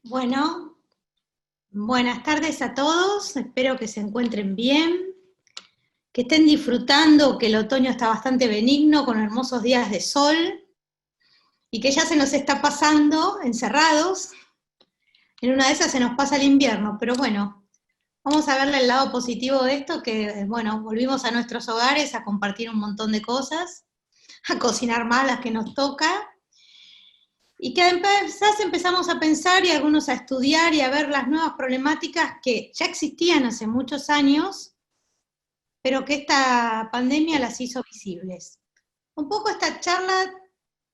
Bueno, buenas tardes a todos, espero que se encuentren bien, que estén disfrutando, que el otoño está bastante benigno, con hermosos días de sol, y que ya se nos está pasando encerrados. En una de esas se nos pasa el invierno, pero bueno, vamos a verle el lado positivo de esto, que bueno, volvimos a nuestros hogares a compartir un montón de cosas, a cocinar más las que nos toca, y que quizás empezamos a pensar y algunos a estudiar y a ver las nuevas problemáticas que ya existían hace muchos años, pero que esta pandemia las hizo visibles. Un poco esta charla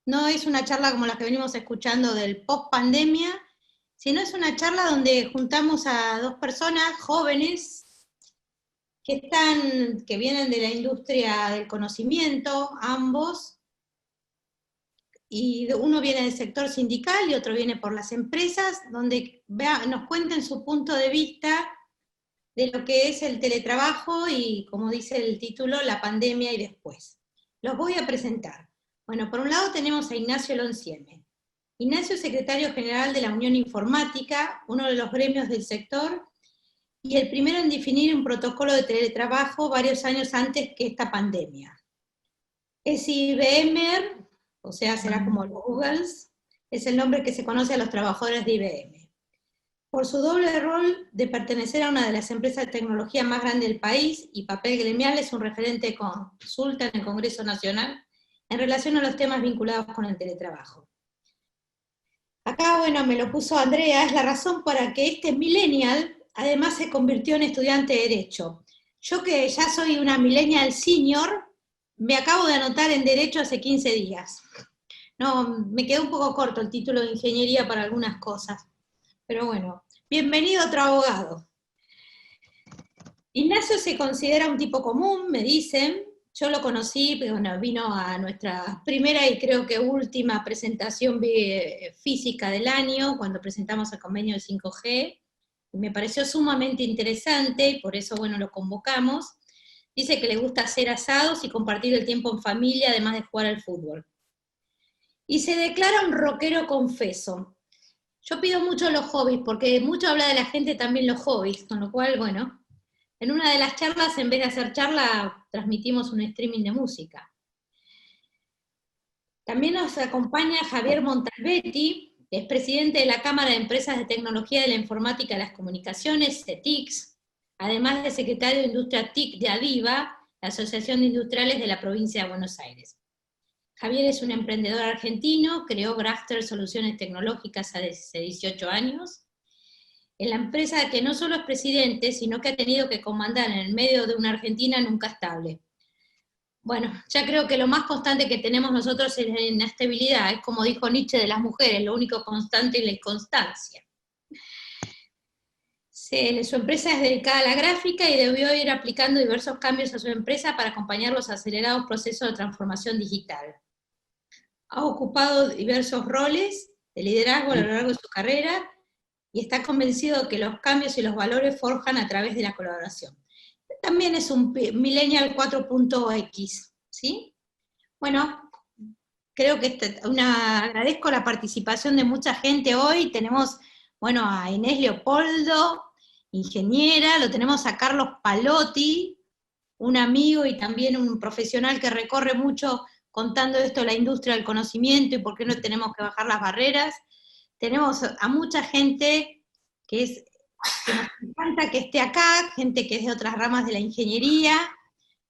no es una charla como la que venimos escuchando del post-pandemia, sino es una charla donde juntamos a dos personas jóvenes que vienen de la industria del conocimiento, ambos, y uno viene del sector sindical y otro viene por las empresas, donde nos cuenten su punto de vista de lo que es el teletrabajo y, como dice el título, la pandemia y después. Los voy a presentar. Bueno, por un lado tenemos a Ignacio Loncieme. Ignacio es secretario general de la Unión Informática, uno de los gremios del sector, y el primero en definir un protocolo de teletrabajo varios años antes que esta pandemia. Es IBMer, o sea, será como los Googles, es el nombre que se conoce a los trabajadores de IBM. Por su doble rol de pertenecer a una de las empresas de tecnología más grandes del país y papel gremial, es un referente consulta en el Congreso Nacional en relación a los temas vinculados con el teletrabajo. Acá, bueno, me lo puso Andrea, es la razón para que este millennial además se convirtió en estudiante de Derecho. Yo que ya soy una millennial senior, me acabo de anotar en Derecho hace 15 días. No, me quedó un poco corto el título de Ingeniería para algunas cosas. Pero bueno, bienvenido otro abogado. Ignacio se considera un tipo común, me dicen. Yo lo conocí, pero bueno, vino a nuestra primera y creo que última presentación física del año, cuando presentamos el convenio del 5G. Me pareció sumamente interesante y por eso, bueno, lo convocamos. Dice que le gusta hacer asados y compartir el tiempo en familia, además de jugar al fútbol. Y se declara un rockero confeso. Yo pido mucho los hobbies, porque mucho habla de la gente también los hobbies, con lo cual, bueno, en una de las charlas, en vez de hacer charla, transmitimos un streaming de música. También nos acompaña Javier Montalbetti, que es presidente de la Cámara de Empresas de Tecnología de la Informática y las Comunicaciones, CETICS, además de secretario de Industria TIC de ADIVA, la Asociación de Industriales de la Provincia de Buenos Aires. Javier es un emprendedor argentino, creó Grafter Soluciones Tecnológicas hace 18 años, en la empresa que no solo es presidente, sino que ha tenido que comandar en el medio de una Argentina nunca estable. Bueno, ya creo que lo más constante que tenemos nosotros es la inestabilidad, es como dijo Nietzsche de las mujeres, lo único constante es la inconstancia. Su empresa es dedicada a la gráfica y debió ir aplicando diversos cambios a su empresa para acompañar los acelerados procesos de transformación digital. Ha ocupado diversos roles de liderazgo a lo largo de su carrera y está convencido de que los cambios y los valores forjan a través de la colaboración. También es un millennial 4.x, ¿sí? Bueno, creo que agradezco la participación de mucha gente hoy. Tenemos, bueno, a Inés Leopoldo, ingeniera, lo tenemos a Carlos Palotti, un amigo y también un profesional que recorre mucho contando esto de la industria del conocimiento y por qué no tenemos que bajar las barreras. Tenemos a mucha gente que nos encanta que esté acá, gente que es de otras ramas de la ingeniería,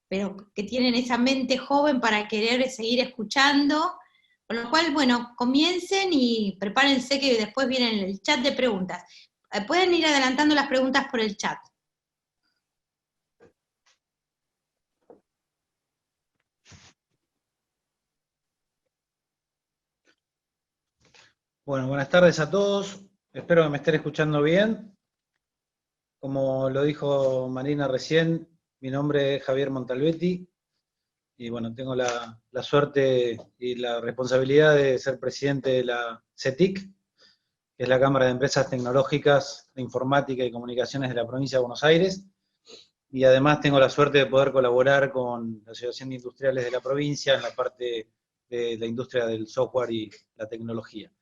pero que tienen esa mente joven para querer seguir escuchando, con lo cual, bueno, comiencen y prepárense que después viene el chat de preguntas. Pueden ir adelantando las preguntas por el chat. Bueno, buenas tardes a todos. Espero que me estén escuchando bien. Como lo dijo Marina recién, mi nombre es Javier Montalbetti y bueno, tengo la suerte y la responsabilidad de ser presidente de la CETIC, que es la Cámara de Empresas Tecnológicas de Informática y Comunicaciones de la Provincia de Buenos Aires. Y además tengo la suerte de poder colaborar con la Asociación de Industriales de la provincia en la parte de la industria del software y la tecnología.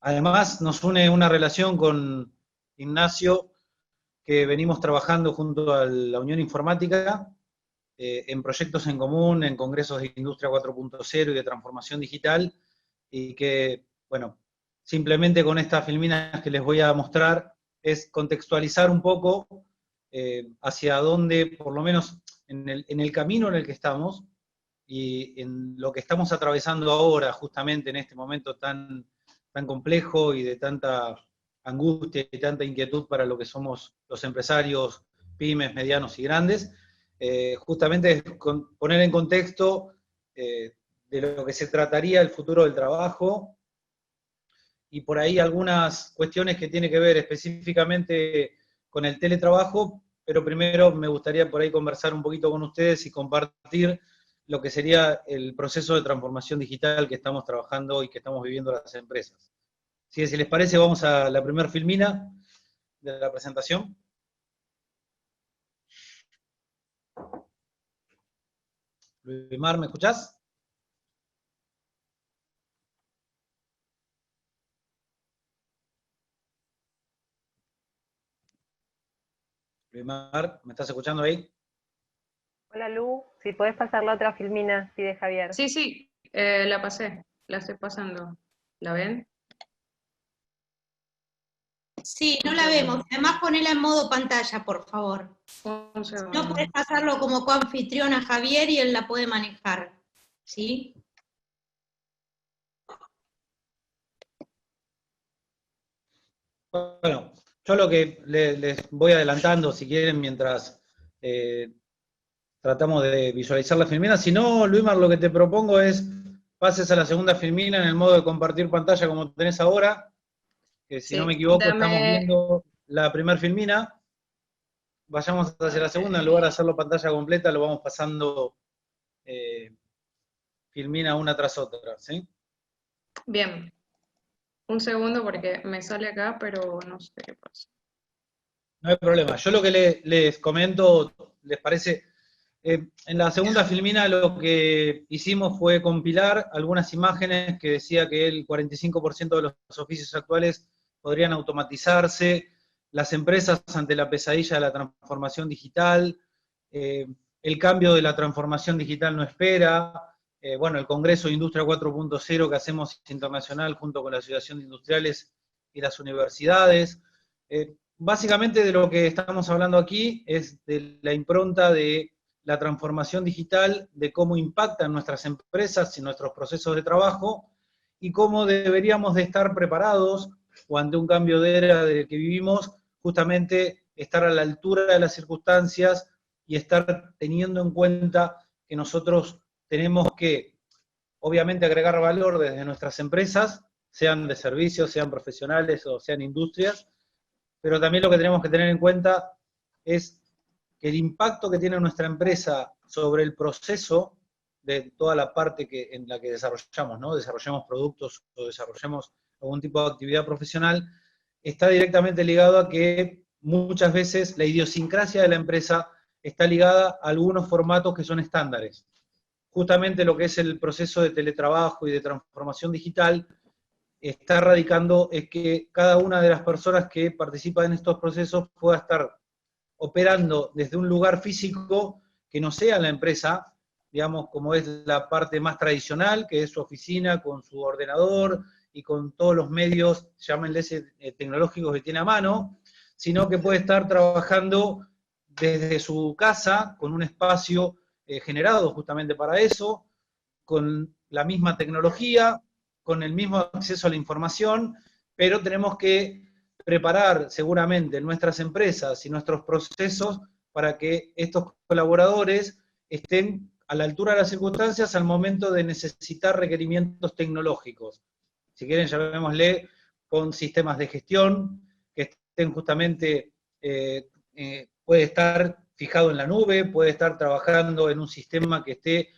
Además, nos une una relación con Ignacio, que venimos trabajando junto a la Unión Informática, en proyectos en común, en congresos de Industria 4.0 y de transformación digital, y que, bueno, simplemente con estas filminas que les voy a mostrar, es contextualizar un poco hacia dónde, por lo menos en el camino en el que estamos, y en lo que estamos atravesando ahora, justamente en este momento tan complejo y de tanta angustia y tanta inquietud para lo que somos los empresarios, pymes, medianos y grandes, justamente es poner en contexto de lo que se trataría el futuro del trabajo, y por ahí algunas cuestiones que tienen que ver específicamente con el teletrabajo, pero primero me gustaría por ahí conversar un poquito con ustedes y compartir lo que sería el proceso de transformación digital que estamos trabajando y que estamos viviendo las empresas. Si les parece, vamos a la primera filmina de la presentación. Luismar, ¿me escuchás? Luismar, ¿me estás escuchando ahí? Hola Lu, si podés pasar la otra filmina, pide Javier. Sí, sí, la pasé, la estoy pasando. ¿La ven? Sí, no la vemos. Además ponela en modo pantalla, por favor. Un segundo. No puedes pasarlo como coanfitrión a Javier y él la puede manejar. ¿Sí? Bueno, yo lo que les voy adelantando, si quieren, mientras tratamos de visualizar la filmina. Si no, Luismar, lo que te propongo es pases a la segunda filmina en el modo de compartir pantalla como tenés ahora, que si Sí, no me equivoco dame- estamos viendo la primera filmina. Vayamos hacia la segunda, en lugar de hacerlo pantalla completa, lo vamos pasando filmina una tras otra, ¿sí? Bien. Un segundo porque me sale acá, pero no sé qué pasa. No hay problema. Yo lo que les comento, ¿les parece? En la segunda filmina lo que hicimos fue compilar algunas imágenes que decía que el 45% de los oficios actuales podrían automatizarse, las empresas ante la pesadilla de la transformación digital, el cambio de la transformación digital no espera, bueno, el Congreso de Industria 4.0 que hacemos internacional junto con la Asociación de Industriales y las universidades. Básicamente de lo que estamos hablando aquí es de la impronta de la transformación digital, de cómo impactan nuestras empresas y nuestros procesos de trabajo, y cómo deberíamos de estar preparados o ante un cambio de era del que vivimos, justamente estar a la altura de las circunstancias y estar teniendo en cuenta que nosotros tenemos que, obviamente, agregar valor desde nuestras empresas, sean de servicios, sean profesionales o sean industrias, pero también lo que tenemos que tener en cuenta es que el impacto que tiene nuestra empresa sobre el proceso de toda la parte en la que desarrollamos, ¿no? Desarrollemos productos o desarrollemos algún tipo de actividad profesional, está directamente ligado a que muchas veces la idiosincrasia de la empresa está ligada a algunos formatos que son estándares. Justamente lo que es el proceso de teletrabajo y de transformación digital está radicando es que cada una de las personas que participan en estos procesos pueda estar operando desde un lugar físico que no sea la empresa, digamos, como es la parte más tradicional, que es su oficina con su ordenador y con todos los medios, llámenles tecnológicos que tiene a mano, sino que puede estar trabajando desde su casa, con un espacio generado justamente para eso, con la misma tecnología, con el mismo acceso a la información, pero tenemos que preparar seguramente nuestras empresas y nuestros procesos para que estos colaboradores estén a la altura de las circunstancias al momento de necesitar requerimientos tecnológicos. Si quieren, llamémosle con sistemas de gestión, que estén justamente, puede estar fijado en la nube, puede estar trabajando en un sistema que esté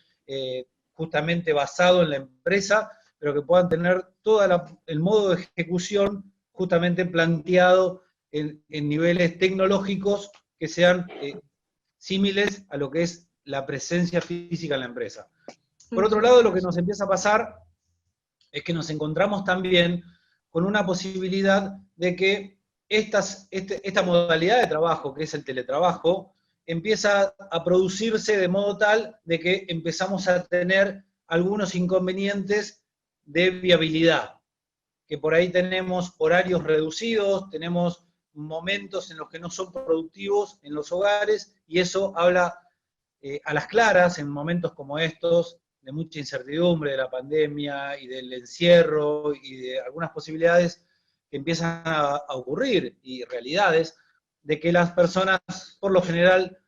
justamente basado en la empresa, pero que puedan tener todo el modo de ejecución justamente planteado en niveles tecnológicos que sean símiles a lo que es la presencia física en la empresa. Por otro lado, lo que nos empieza a pasar es que nos encontramos también con una posibilidad de que esta modalidad de trabajo, que es el teletrabajo, empieza a producirse de modo tal de que empezamos a tener algunos inconvenientes de viabilidad, que por ahí tenemos horarios reducidos, tenemos momentos en los que no son productivos en los hogares, y eso habla a las claras en momentos como estos, de mucha incertidumbre de la pandemia y del encierro y de algunas posibilidades que empiezan a ocurrir y realidades, de que las personas por lo general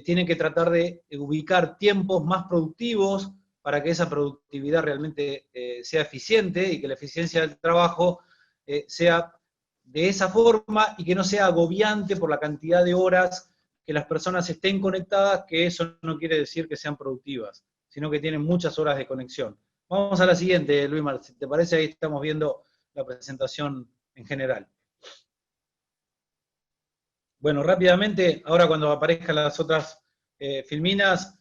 tienen que tratar de ubicar tiempos más productivos para que esa productividad realmente sea eficiente y que la eficiencia del trabajo sea de esa forma y que no sea agobiante por la cantidad de horas que las personas estén conectadas, que eso no quiere decir que sean productivas, sino que tienen muchas horas de conexión. Vamos a la siguiente, Luis, si te parece, ahí estamos viendo la presentación en general. Bueno, rápidamente, ahora cuando aparezcan las otras filminas,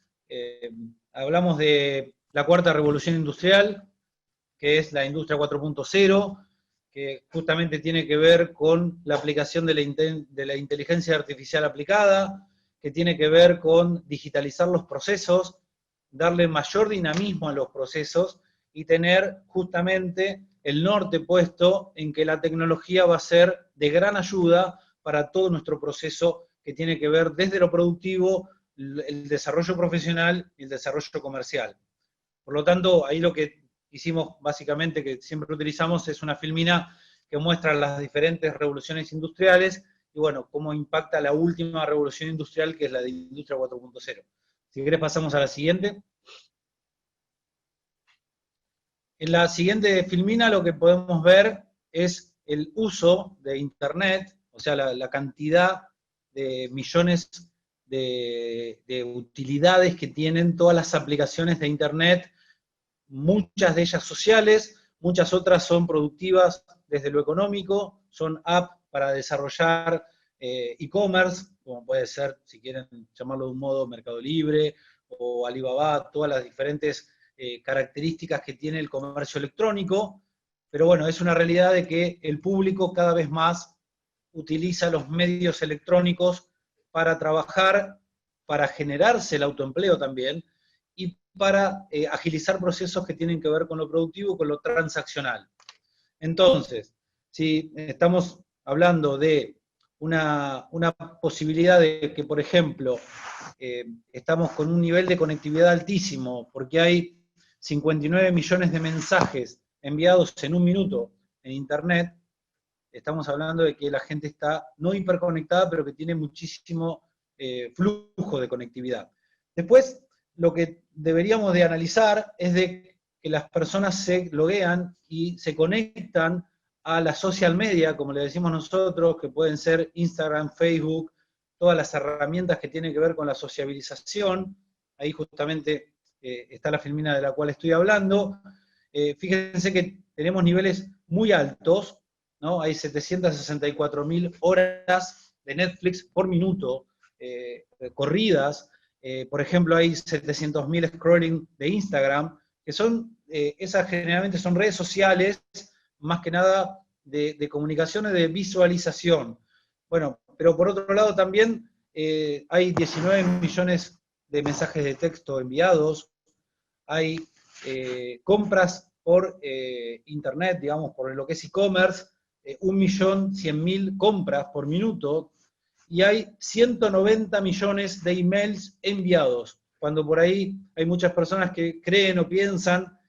hablamos de la cuarta revolución industrial, que es la industria 4.0, que justamente tiene que ver con la aplicación de la inteligencia artificial aplicada, que tiene que ver con digitalizar los procesos, darle mayor dinamismo a los procesos y tener justamente el norte puesto en que la tecnología va a ser de gran ayuda para todo nuestro proceso que tiene que ver desde lo productivo, el desarrollo profesional y el desarrollo comercial. Por lo tanto, ahí lo que hicimos básicamente, que siempre utilizamos, es una filmina que muestra las diferentes revoluciones industriales y bueno, cómo impacta la última revolución industrial, que es la de Industria 4.0. Si querés pasamos a la siguiente. En la siguiente filmina lo que podemos ver es el uso de Internet, o sea, la cantidad de millones de utilidades que tienen todas las aplicaciones de Internet, muchas de ellas sociales, muchas otras son productivas desde lo económico, son apps para desarrollar e-commerce, como puede ser, si quieren llamarlo de un modo, Mercado Libre o Alibaba, todas las diferentes características que tiene el comercio electrónico, pero bueno, es una realidad de que el público cada vez más utiliza los medios electrónicos para trabajar, para generarse el autoempleo también, y para agilizar procesos que tienen que ver con lo productivo, con lo transaccional. Entonces, si estamos hablando de una posibilidad de que, por ejemplo, estamos con un nivel de conectividad altísimo, porque hay 59 millones de mensajes enviados en un minuto en Internet, estamos hablando de que la gente está no hiperconectada, pero que tiene muchísimo flujo de conectividad. Después, lo que deberíamos de analizar es de que las personas se loguean y se conectan a la social media, como le decimos nosotros, que pueden ser Instagram, Facebook, todas las herramientas que tienen que ver con la sociabilización. Ahí justamente está la filmina de la cual estoy hablando. Fíjense que tenemos niveles muy altos, ¿no? Hay 764.000 horas de Netflix por minuto corridas. Por ejemplo, hay 700.000 scrolling de Instagram, que son, esas generalmente son redes sociales, más que nada de comunicaciones, de visualización. Bueno, pero por otro lado también hay 19 millones de mensajes de texto enviados, hay compras por internet, digamos, por lo que es e-commerce, 1.100.000 compras por minuto, y hay 190 millones de emails enviados, cuando por ahí hay muchas personas que creen o piensan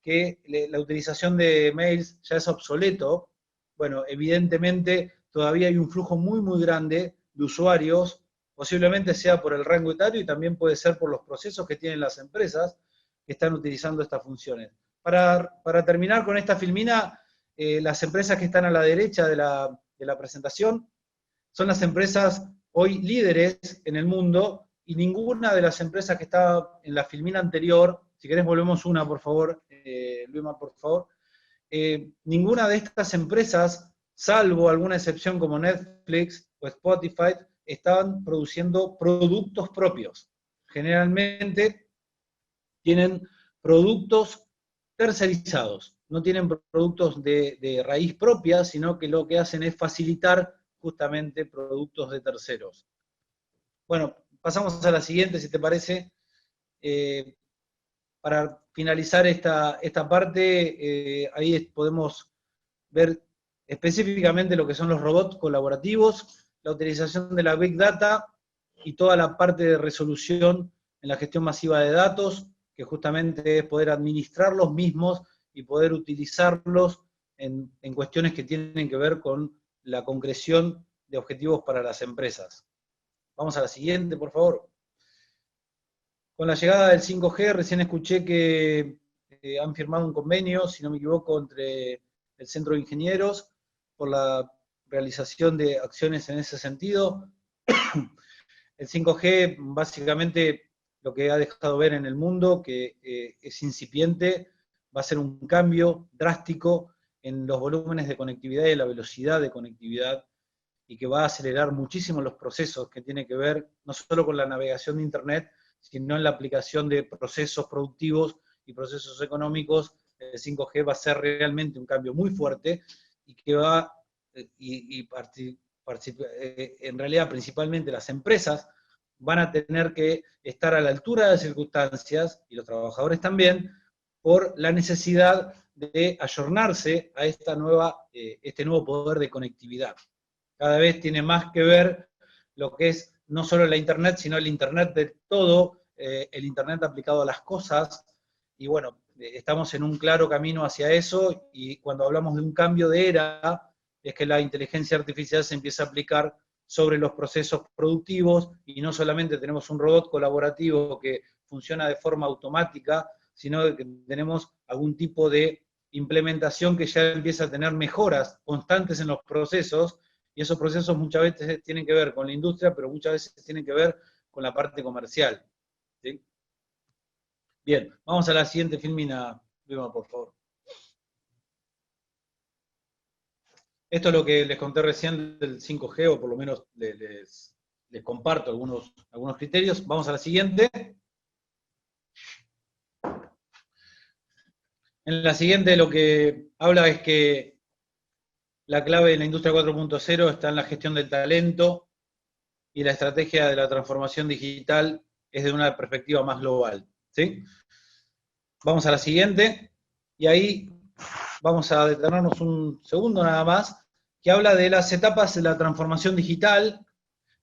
que la utilización de mails ya es obsoleto. Bueno, evidentemente todavía hay un flujo muy, muy grande de usuarios, posiblemente sea por el rango etario y también puede ser por los procesos que tienen las empresas que están utilizando estas funciones. Para terminar con esta filmina, las empresas que están a la derecha de la presentación son las empresas hoy líderes en el mundo, y ninguna de las empresas que estaba en la filmina anterior, si querés volvemos una, por favor, Luima, por favor, ninguna de estas empresas, salvo alguna excepción como Netflix o Spotify, estaban produciendo productos propios. Generalmente tienen productos tercerizados, no tienen productos de raíz propia, sino que lo que hacen es facilitar justamente productos de terceros. Bueno, pasamos a la siguiente, si te parece. Para finalizar esta parte, ahí podemos ver específicamente lo que son los robots colaborativos, la utilización de la Big Data y toda la parte de resolución en la gestión masiva de datos, que justamente es poder administrar los mismos y poder utilizarlos en cuestiones que tienen que ver con la concreción de objetivos para las empresas. Vamos a la siguiente, por favor. Con la llegada del 5G, recién escuché que han firmado un convenio, si no me equivoco, entre el Centro de Ingenieros por la realización de acciones en ese sentido. El 5G, básicamente, lo que ha dejado ver en el mundo, que es incipiente, va a ser un cambio drástico en los volúmenes de conectividad y la velocidad de conectividad, y que va a acelerar muchísimo los procesos que tienen que ver no solo con la navegación de Internet, sino en la aplicación de procesos productivos y procesos económicos. El 5G va a ser realmente un cambio muy fuerte y que va, en realidad principalmente las empresas, van a tener que estar a la altura de las circunstancias, y los trabajadores también, por la necesidad de ayornarse a este nuevo poder de conectividad. Cada vez tiene más que ver lo que es no solo la Internet, sino el Internet de todo, el Internet aplicado a las cosas, y bueno, estamos en un claro camino hacia eso, y cuando hablamos de un cambio de era, es que la inteligencia artificial se empieza a aplicar sobre los procesos productivos, y no solamente tenemos un robot colaborativo que funciona de forma automática, sino que tenemos algún tipo de implementación que ya empieza a tener mejoras constantes en los procesos, y esos procesos muchas veces tienen que ver con la industria, pero muchas veces tienen que ver con la parte comercial. ¿Sí? Bien, vamos a la siguiente filmina, Vilma, por favor. Esto es lo que les conté recién del 5G, o por lo menos les comparto algunos criterios. Vamos a la siguiente. En la siguiente lo que habla es que la clave de la industria 4.0 está en la gestión del talento, y la estrategia de la transformación digital es de una perspectiva más global. ¿Sí? Vamos a la siguiente, y ahí vamos a detenernos un segundo nada más, que habla de las etapas de la transformación digital.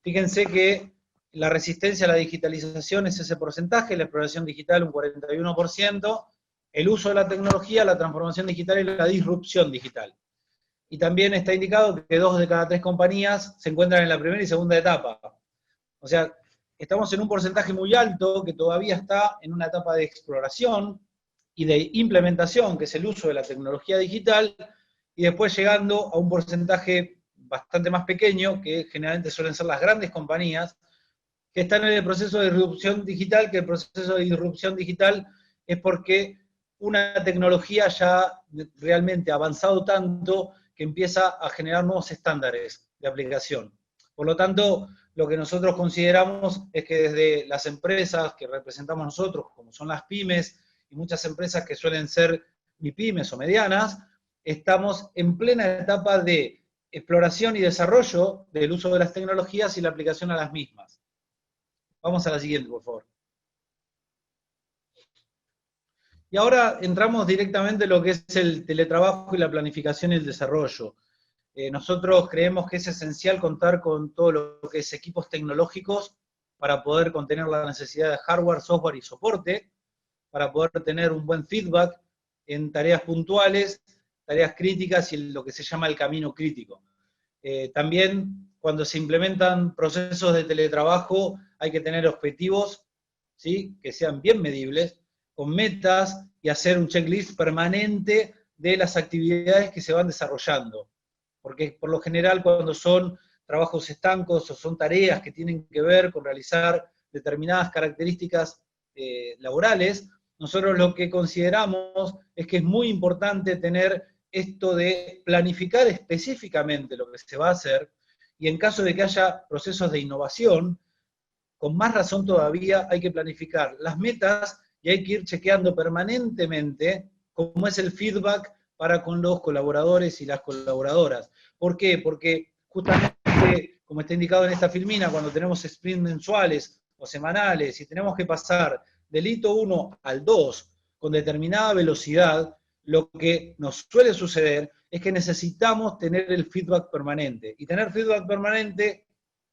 Fíjense que la resistencia a la digitalización es ese porcentaje, la exploración digital un 41%, el uso de la tecnología, la transformación digital y la disrupción digital. Y también está indicado que 2 de cada 3 compañías se encuentran en la primera y segunda etapa. O sea, estamos en un porcentaje muy alto que todavía está en una etapa de exploración y de implementación, que es el uso de la tecnología digital, y después llegando a un porcentaje bastante más pequeño, que generalmente suelen ser las grandes compañías, que están en el proceso de disrupción digital, que el proceso de disrupción digital es porque una tecnología ya ha realmente avanzado tanto que empieza a generar nuevos estándares de aplicación. Por lo tanto, lo que nosotros consideramos es que desde las empresas que representamos nosotros, como son las pymes, y muchas empresas que suelen ser MIPYMES o medianas, estamos en plena etapa de exploración y desarrollo del uso de las tecnologías y la aplicación a las mismas. Vamos a la siguiente, por favor. Y ahora entramos directamente en lo que es el teletrabajo y la planificación y el desarrollo. Nosotros creemos que es esencial contar con todo lo que es equipos tecnológicos para poder contener la necesidad de hardware, software y soporte, para poder tener un buen feedback en tareas puntuales, tareas críticas y lo que se llama el camino crítico. También cuando se implementan procesos de teletrabajo hay que tener objetivos, ¿sí?, que sean bien medibles, con metas, y hacer un checklist permanente de las actividades que se van desarrollando. Porque por lo general cuando son trabajos estancos o son tareas que tienen que ver con realizar determinadas características laborales, nosotros lo que consideramos es que es muy importante tener esto de planificar específicamente lo que se va a hacer, y en caso de que haya procesos de innovación, con más razón todavía hay que planificar las metas y hay que ir chequeando permanentemente cómo es el feedback para con los colaboradores y las colaboradoras. ¿Por qué? Porque justamente, como está indicado en esta filmina, cuando tenemos sprints mensuales o semanales y tenemos que pasar del hito 1 al 2 con determinada velocidad, lo que nos suele suceder es que necesitamos tener el feedback permanente. Y tener feedback permanente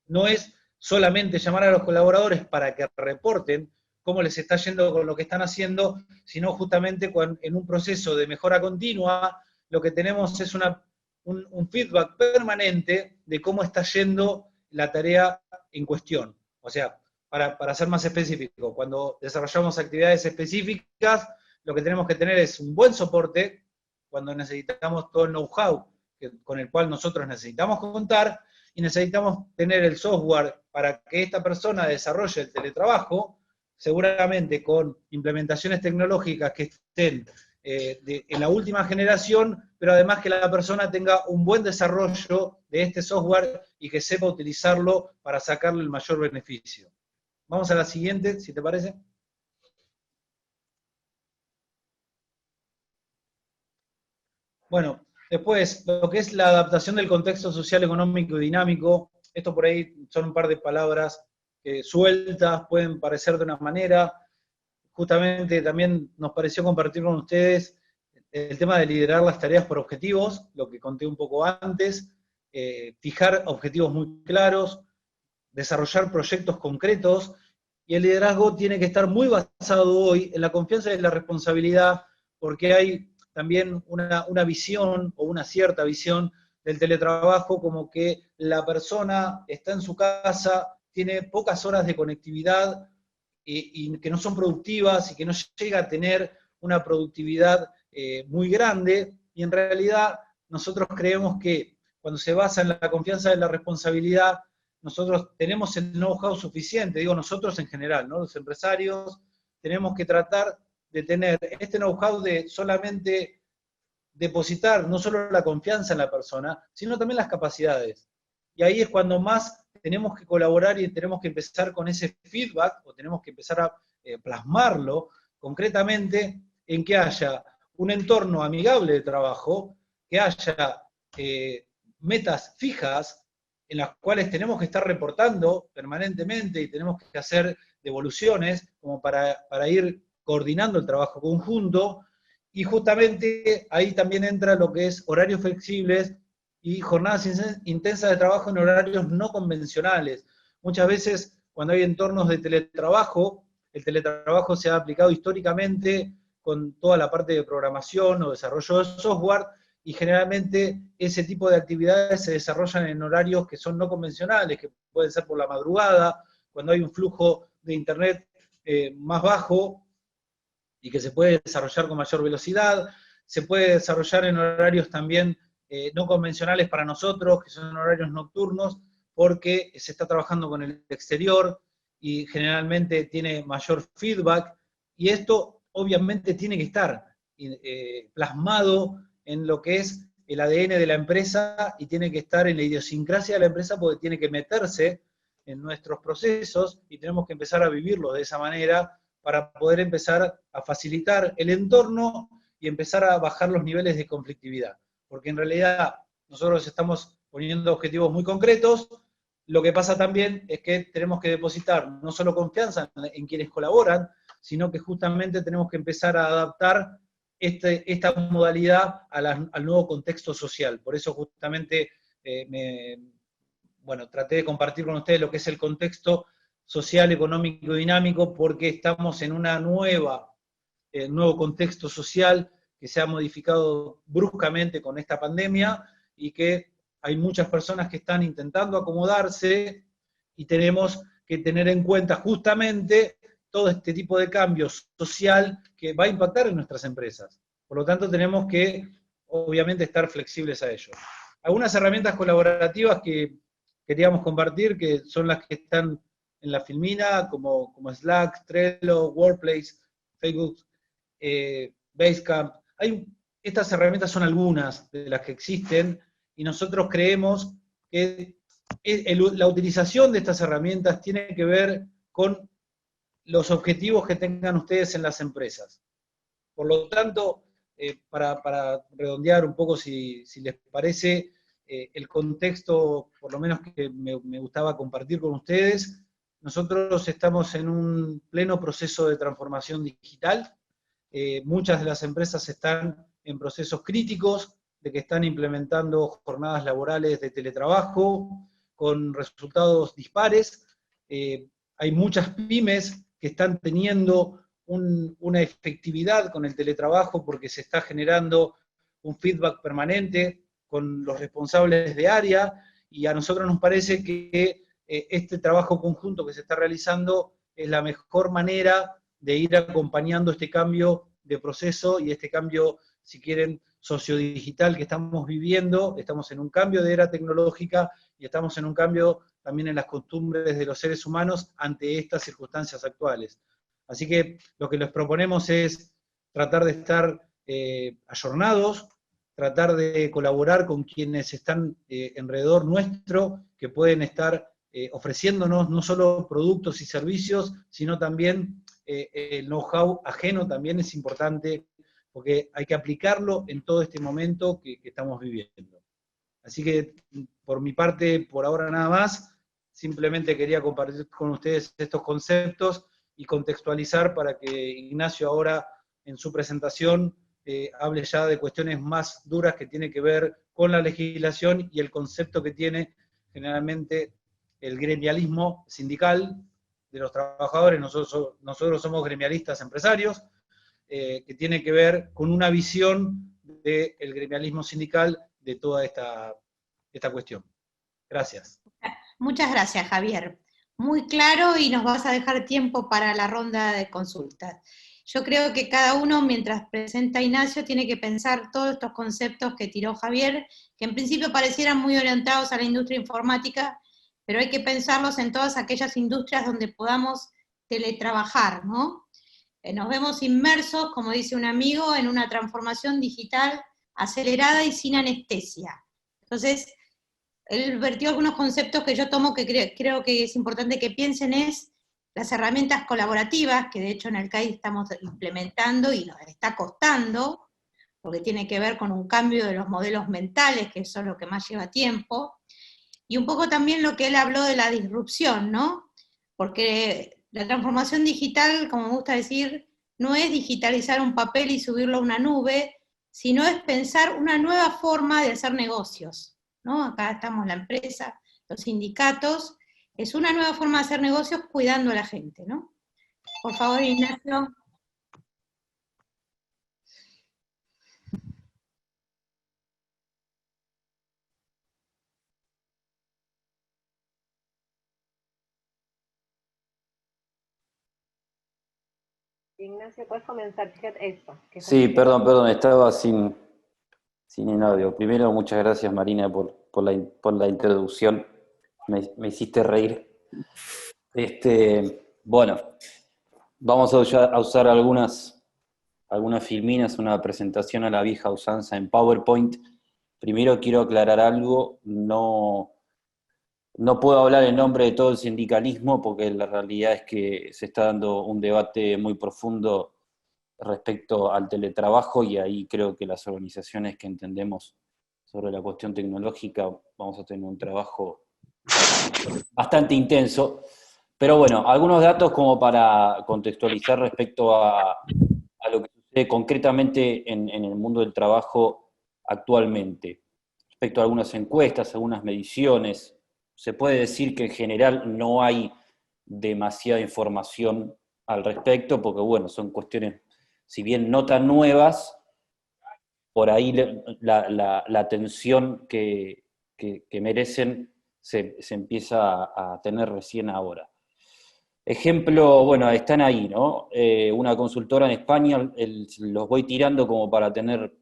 no es solamente llamar a los colaboradores para que reporten cómo les está yendo con lo que están haciendo, sino justamente en un proceso de mejora continua, lo que tenemos es un feedback permanente de cómo está yendo la tarea en cuestión. O sea, para ser más específico, cuando desarrollamos actividades específicas, lo que tenemos que tener es un buen soporte, cuando necesitamos todo el know-how con el cual nosotros necesitamos contar, y necesitamos tener el software para que esta persona desarrolle el teletrabajo, seguramente con implementaciones tecnológicas que estén en la última generación, pero además que la persona tenga un buen desarrollo de este software y que sepa utilizarlo para sacarle el mayor beneficio. Vamos a la siguiente, si te parece. Bueno, después, lo que es la adaptación del contexto social, económico y dinámico, esto por ahí son un par de palabras sueltas, pueden parecer de una manera. Justamente también nos pareció compartir con ustedes el tema de liderar las tareas por objetivos, lo que conté un poco antes, fijar objetivos muy claros, desarrollar proyectos concretos, y el liderazgo tiene que estar muy basado hoy en la confianza y en la responsabilidad, porque hay también una visión, o una cierta visión, del teletrabajo, como que la persona está en su casa, tiene pocas horas de conectividad, y que no son productivas, y que no llega a tener una productividad muy grande, y en realidad nosotros creemos que cuando se basa en la confianza y en la responsabilidad, nosotros tenemos el know-how suficiente, digo nosotros en general, ¿no? Los empresarios tenemos que tratar de tener este know-how de solamente depositar no solo la confianza en la persona, sino también las capacidades. Y ahí es cuando más tenemos que colaborar y tenemos que empezar con ese feedback, o tenemos que empezar a plasmarlo concretamente en que haya un entorno amigable de trabajo, que haya metas fijas en las cuales tenemos que estar reportando permanentemente y tenemos que hacer devoluciones como para ir coordinando el trabajo conjunto, y justamente ahí también entra lo que es horarios flexibles y jornadas intensas de trabajo en horarios no convencionales. Muchas veces cuando hay entornos de teletrabajo, el teletrabajo se ha aplicado históricamente con toda la parte de programación o desarrollo de software, y generalmente ese tipo de actividades se desarrollan en horarios que son no convencionales, que pueden ser por la madrugada, cuando hay un flujo de internet más bajo y que se puede desarrollar con mayor velocidad. Se puede desarrollar en horarios también no convencionales para nosotros, que son horarios nocturnos, porque se está trabajando con el exterior y generalmente tiene mayor feedback, y esto obviamente tiene que estar plasmado en lo que es el ADN de la empresa, y tiene que estar en la idiosincrasia de la empresa, porque tiene que meterse en nuestros procesos y tenemos que empezar a vivirlo de esa manera para poder empezar a facilitar el entorno y empezar a bajar los niveles de conflictividad. Porque en realidad nosotros estamos poniendo objetivos muy concretos. Lo que pasa también es que tenemos que depositar no solo confianza en quienes colaboran, sino que justamente tenemos que empezar a adaptar esta modalidad al nuevo contexto social. Por eso justamente traté de compartir con ustedes lo que es el contexto social, económico y dinámico, porque estamos en una nuevo contexto social que se ha modificado bruscamente con esta pandemia, y que hay muchas personas que están intentando acomodarse, y tenemos que tener en cuenta justamente todo este tipo de cambio social que va a impactar en nuestras empresas. Por lo tanto, tenemos que, obviamente, estar flexibles a ello. Algunas herramientas colaborativas que queríamos compartir, que son las que están en la filmina, como Slack, Trello, Workplace, Facebook, Basecamp. Estas herramientas son algunas de las que existen, y nosotros creemos que la utilización de estas herramientas tiene que ver con los objetivos que tengan ustedes en las empresas. Por lo tanto, para redondear un poco, si les parece, el contexto, por lo menos que me gustaba compartir con ustedes. Nosotros estamos en un pleno proceso de transformación digital. Muchas de las empresas están en procesos críticos, de que están implementando jornadas laborales de teletrabajo con resultados dispares. Hay muchas pymes que están teniendo una efectividad con el teletrabajo porque se está generando un feedback permanente con los responsables de área, y a nosotros nos parece que este trabajo conjunto que se está realizando es la mejor manera de ir acompañando este cambio de proceso y este cambio, si quieren, sociodigital que estamos viviendo. Estamos en un cambio de era tecnológica y estamos en un cambio también en las costumbres de los seres humanos ante estas circunstancias actuales. Así que lo que les proponemos es tratar de estar ayornados, tratar de colaborar con quienes están alrededor nuestro, que pueden estar ofreciéndonos no solo productos y servicios, sino también el know-how ajeno también es importante, porque hay que aplicarlo en todo este momento que estamos viviendo. Así que, por mi parte, por ahora nada más, simplemente quería compartir con ustedes estos conceptos y contextualizar para que Ignacio ahora, en su presentación, hable ya de cuestiones más duras que tienen que ver con la legislación y el concepto que tiene generalmente el gremialismo sindical de los trabajadores. Nosotros somos gremialistas empresarios, que tiene que ver con una visión del gremialismo sindical de toda esta cuestión. Gracias. Muchas gracias, Javier. Muy claro, y nos vas a dejar tiempo para la ronda de consultas. Yo creo que cada uno, mientras presenta Ignacio, tiene que pensar todos estos conceptos que tiró Javier, que en principio parecieran muy orientados a la industria informática, pero hay que pensarlos en todas aquellas industrias donde podamos teletrabajar, ¿no? Nos vemos inmersos, como dice un amigo, en una transformación digital acelerada y sin anestesia. Entonces, él vertió algunos conceptos que yo tomo que creo que es importante que piensen, es las herramientas colaborativas, que de hecho en el CAI estamos implementando y nos está costando, porque tiene que ver con un cambio de los modelos mentales, que eso es lo que más lleva tiempo, y un poco también lo que él habló de la disrupción, ¿no? Porque la transformación digital, como me gusta decir, no es digitalizar un papel y subirlo a una nube, sino es pensar una nueva forma de hacer negocios, ¿no? Acá estamos la empresa, los sindicatos, es una nueva forma de hacer negocios cuidando a la gente, ¿no? Por favor, Ignacio. Ignacio, puedes comenzar, fíjate eso. Sí, perdón, estaba sin el audio. Primero, muchas gracias, Marina, por la introducción. Me hiciste reír. Bueno, vamos a usar algunas filminas, una presentación a la vieja usanza en PowerPoint. Primero quiero aclarar algo, no puedo hablar en nombre de todo el sindicalismo, porque la realidad es que se está dando un debate muy profundo respecto al teletrabajo, y ahí creo que las organizaciones que entendemos sobre la cuestión tecnológica vamos a tener un trabajo bastante intenso. Pero bueno, algunos datos como para contextualizar respecto a lo que sucede concretamente en el mundo del trabajo actualmente. Respecto a algunas encuestas, algunas mediciones, se puede decir que en general no hay demasiada información al respecto, porque bueno, son cuestiones, si bien no tan nuevas, por ahí la atención que merecen se empieza a tener recién ahora. Ejemplo, bueno, están ahí, ¿no? Una consultora en España, los voy tirando como para tener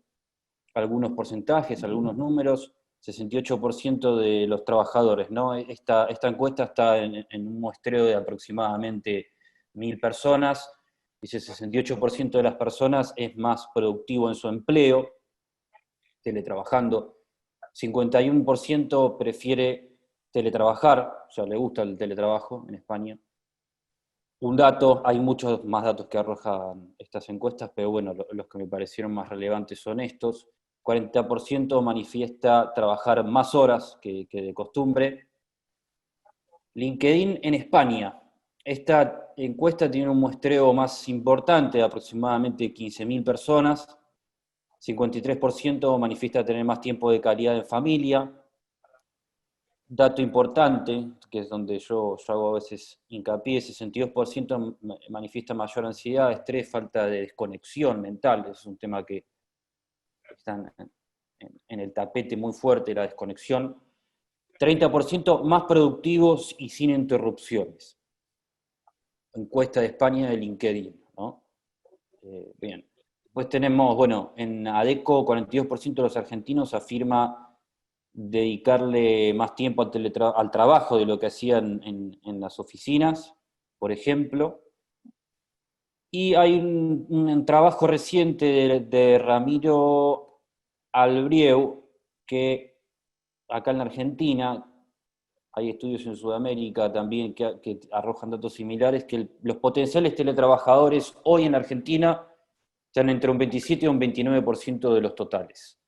algunos porcentajes, algunos números. 68% de los trabajadores, ¿no? Esta encuesta está en un muestreo de aproximadamente 1000 personas. Dice 68% de las personas es más productivo en su empleo, teletrabajando. 51% prefiere teletrabajar, o sea, le gusta el teletrabajo en España. Un dato, hay muchos más datos que arrojan estas encuestas, pero bueno, los que me parecieron más relevantes son estos. 40% manifiesta trabajar más horas que de costumbre. LinkedIn en España. Esta encuesta tiene un muestreo más importante, de aproximadamente 15.000 personas. 53% manifiesta tener más tiempo de calidad en familia. Dato importante, que es donde yo hago a veces hincapié, 62% manifiesta mayor ansiedad, estrés, falta de desconexión mental. Es un tema que está en el tapete muy fuerte, la desconexión. 30% más productivos y sin interrupciones. Encuesta de España de LinkedIn, ¿no? Bien. Después tenemos, bueno, en ADECO, 42% de los argentinos afirma dedicarle más tiempo al trabajo de lo que hacían en las oficinas, por ejemplo. Y hay un trabajo reciente de Ramiro Albrieu, que acá en la Argentina, hay estudios en Sudamérica también que arrojan datos similares, que los potenciales teletrabajadores hoy en Argentina están entre un 27 y un 29% de los totales.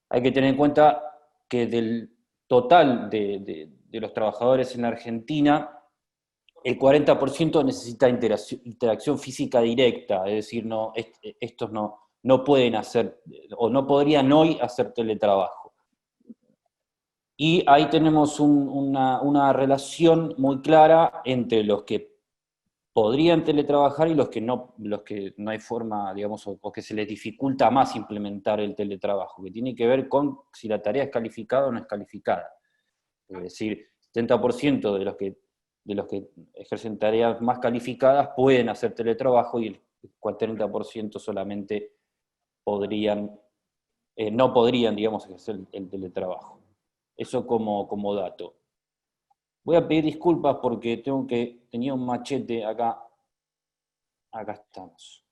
Hay que tener en cuenta que del total de los trabajadores en la Argentina, el 40% necesita interacción física directa, es decir, estos no pueden hacer, o no podrían hoy hacer teletrabajo. Y ahí tenemos una relación muy clara entre los que podrían teletrabajar y los que no hay forma, digamos, o que se les dificulta más implementar el teletrabajo, que tiene que ver con si la tarea es calificada o no es calificada. Es decir, 70% de los que ejercen tareas más calificadas pueden hacer teletrabajo y el 40% solamente no podrían, digamos, ejercer el teletrabajo. Eso como dato. Voy a pedir disculpas porque tenía un machete acá estamos,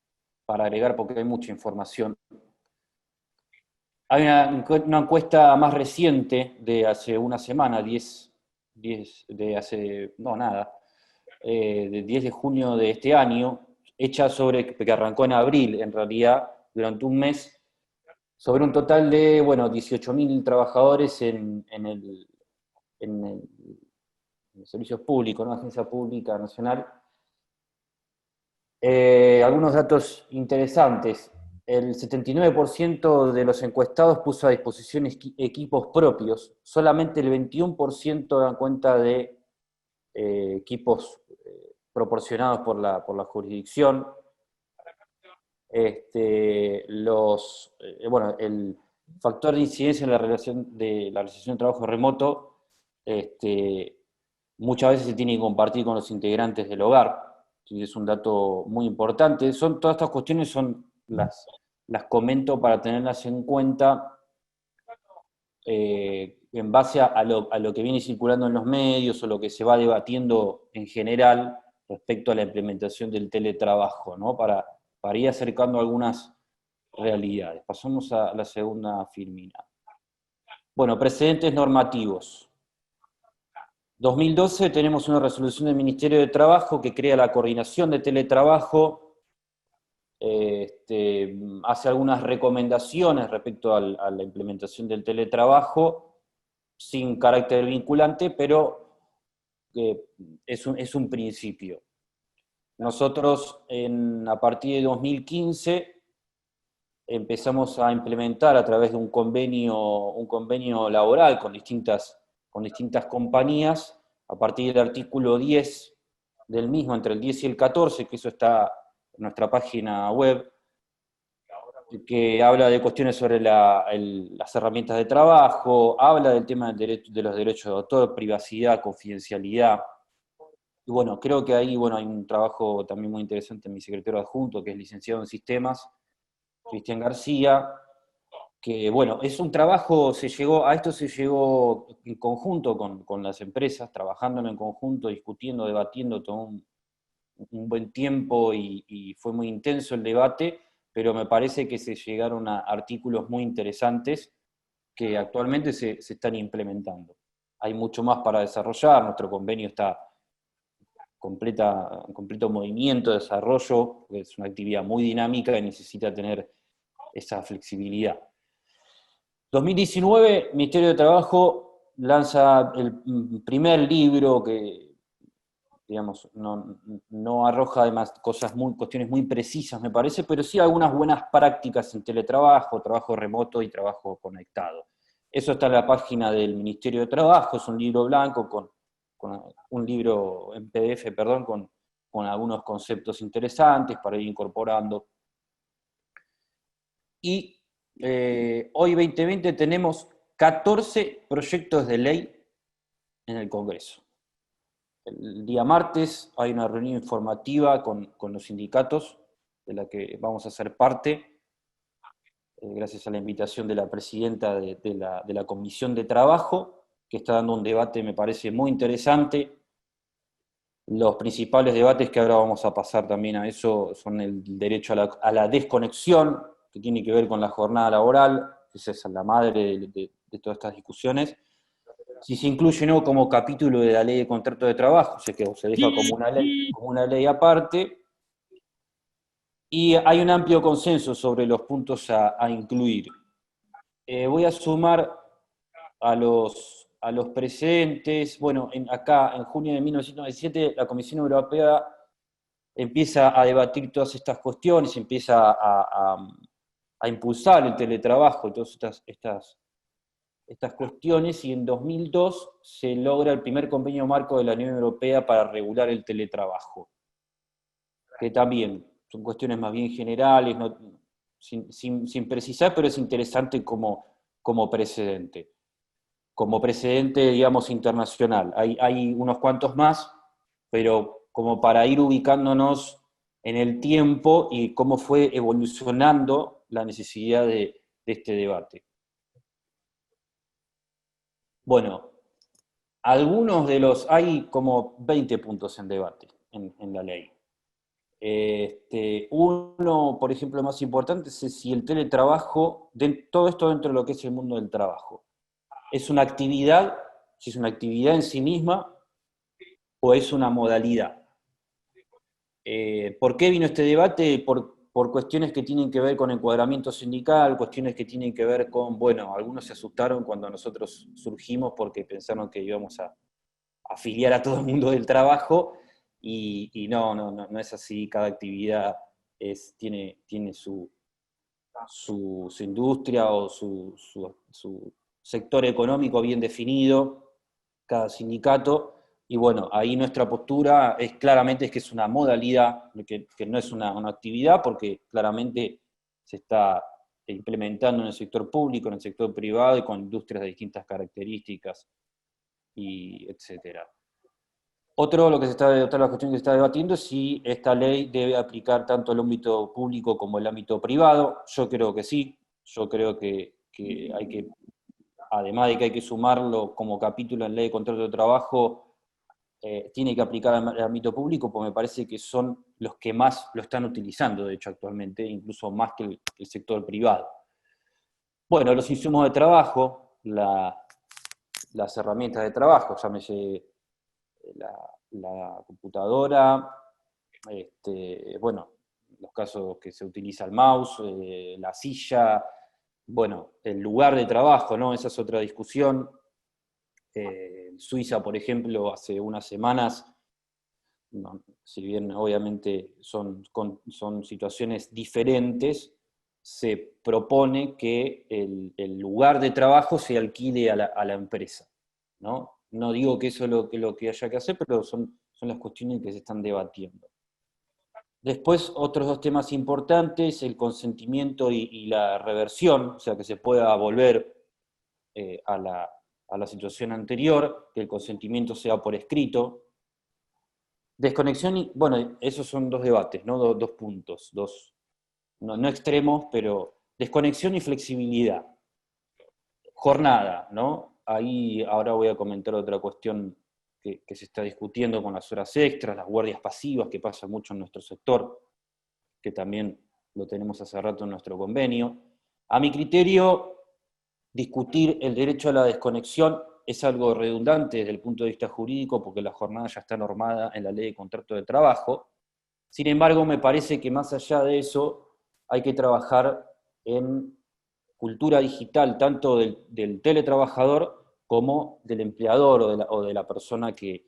para agregar porque hay mucha información. Hay una encuesta más reciente de hace una semana, de 10 de junio de este año, hecha que arrancó en abril, en realidad, durante un mes, sobre un total de, 18.000 trabajadores en servicios públicos, ¿no? Agencia Pública Nacional. Algunos datos interesantes. El 79% de los encuestados puso a disposición equipos propios, solamente el 21% dan cuenta de equipos proporcionados por la jurisdicción. El factor de incidencia en la realización de trabajo remoto muchas veces se tiene que compartir con los integrantes del hogar. Es un dato muy importante. Todas estas cuestiones las comento para tenerlas en cuenta en base a lo que viene circulando en los medios o lo que se va debatiendo en general respecto a la implementación del teletrabajo, ¿no? Para ir acercando algunas realidades. Pasamos a la segunda filmina. Bueno, precedentes normativos. 2012 tenemos una resolución del Ministerio de Trabajo que crea la coordinación de teletrabajo, hace algunas recomendaciones respecto a la implementación del teletrabajo, sin carácter vinculante, pero es un principio. Nosotros a partir de 2015 empezamos a implementar a través de un convenio laboral con distintas compañías, a partir del artículo 10 del mismo, entre el 10 y el 14, que eso está en nuestra página web, que habla de cuestiones sobre las herramientas de trabajo, habla del tema de los derechos de autor, privacidad, confidencialidad. Y bueno, creo que ahí hay un trabajo también muy interesante en mi secretario adjunto, que es licenciado en sistemas, Cristian García, que es un trabajo, a esto se llegó en conjunto con las empresas, trabajándolo en conjunto, discutiendo, debatiendo todo un buen tiempo y fue muy intenso el debate, pero me parece que se llegaron a artículos muy interesantes que actualmente se están implementando. Hay mucho más para desarrollar, nuestro convenio está completo movimiento, desarrollo, porque es una actividad muy dinámica y necesita tener esa flexibilidad. 2019, Ministerio de Trabajo lanza el primer libro que, digamos, no arroja además cuestiones muy precisas, me parece, pero sí algunas buenas prácticas en teletrabajo, trabajo remoto y trabajo conectado. Eso está en la página del Ministerio de Trabajo, es un libro blanco, con un libro en PDF, perdón, con algunos conceptos interesantes para ir incorporando. Y hoy 2020 tenemos 14 proyectos de ley en el Congreso. El día martes hay una reunión informativa con los sindicatos, de la que vamos a ser parte, gracias a la invitación de la presidenta de la Comisión de Trabajo, que está dando un debate, me parece, muy interesante. Los principales debates que ahora vamos a pasar también a eso son el derecho a la desconexión, que tiene que ver con la jornada laboral, esa es la madre de todas estas discusiones. Si se incluye o no como capítulo de la ley de contrato de trabajo, o sea que se deja como una ley aparte, y hay un amplio consenso sobre los puntos a incluir. Voy a sumar a los precedentes. Bueno, acá en junio de 1997 la Comisión Europea empieza a debatir todas estas cuestiones, empieza a impulsar el teletrabajo y todas estas cuestiones, y en 2002 se logra el primer convenio marco de la Unión Europea para regular el teletrabajo, que también son cuestiones más bien generales, sin precisar, pero es interesante como precedente. Como precedente, digamos, internacional. Hay unos cuantos más, pero como para ir ubicándonos en el tiempo y cómo fue evolucionando la necesidad de este debate. Bueno, hay como 20 puntos en debate en la ley. Uno, por ejemplo, más importante es si el teletrabajo, todo esto dentro de lo que es el mundo del trabajo, es una actividad, si es una actividad en sí misma o es una modalidad. ¿Por qué vino este debate? Por cuestiones que tienen que ver con encuadramiento sindical, cuestiones que tienen que ver con, bueno, algunos se asustaron cuando nosotros surgimos porque pensaron que íbamos a afiliar a todo el mundo del trabajo, y no es así. Cada actividad tiene su industria o su sector económico bien definido, cada sindicato. Y bueno, ahí nuestra postura claramente que es una modalidad, que no es una actividad, porque claramente se está implementando en el sector público, en el sector privado y con industrias de distintas características, y etcétera. Otra cuestión que se está debatiendo es si esta ley debe aplicar tanto el ámbito público como el ámbito privado. Yo creo que sí, yo creo que hay que, además de que hay que sumarlo como capítulo en ley de contrato de trabajo, tiene que aplicar al ámbito público, porque me parece que son los que más lo están utilizando, de hecho, actualmente, incluso más que el sector privado. Bueno, los insumos de trabajo, las herramientas de trabajo, llámese la computadora, bueno, los casos que se utiliza el mouse, la silla, bueno, el lugar de trabajo, ¿no? Esa es otra discusión. En Suiza, por ejemplo, hace unas semanas, si bien obviamente son situaciones diferentes, se propone que el lugar de trabajo se alquile a la empresa, ¿no? No digo que eso es lo que haya que hacer, pero son las cuestiones que se están debatiendo. Después, otros dos temas importantes, el consentimiento y la reversión, o sea, que se pueda volver a la situación anterior, que el consentimiento sea por escrito. Desconexión y, bueno, esos son dos debates, ¿no? Dos puntos, no extremos, pero desconexión y flexibilidad. Jornada, ¿no? Ahí ahora voy a comentar otra cuestión que se está discutiendo con las horas extras, las guardias pasivas, que pasa mucho en nuestro sector, que también lo tenemos hace rato en nuestro convenio. A mi criterio, discutir el derecho a la desconexión es algo redundante desde el punto de vista jurídico, porque la jornada ya está normada en la ley de contrato de trabajo. Sin embargo, me parece que más allá de eso, hay que trabajar en cultura digital, tanto del teletrabajador como del empleador o de la persona que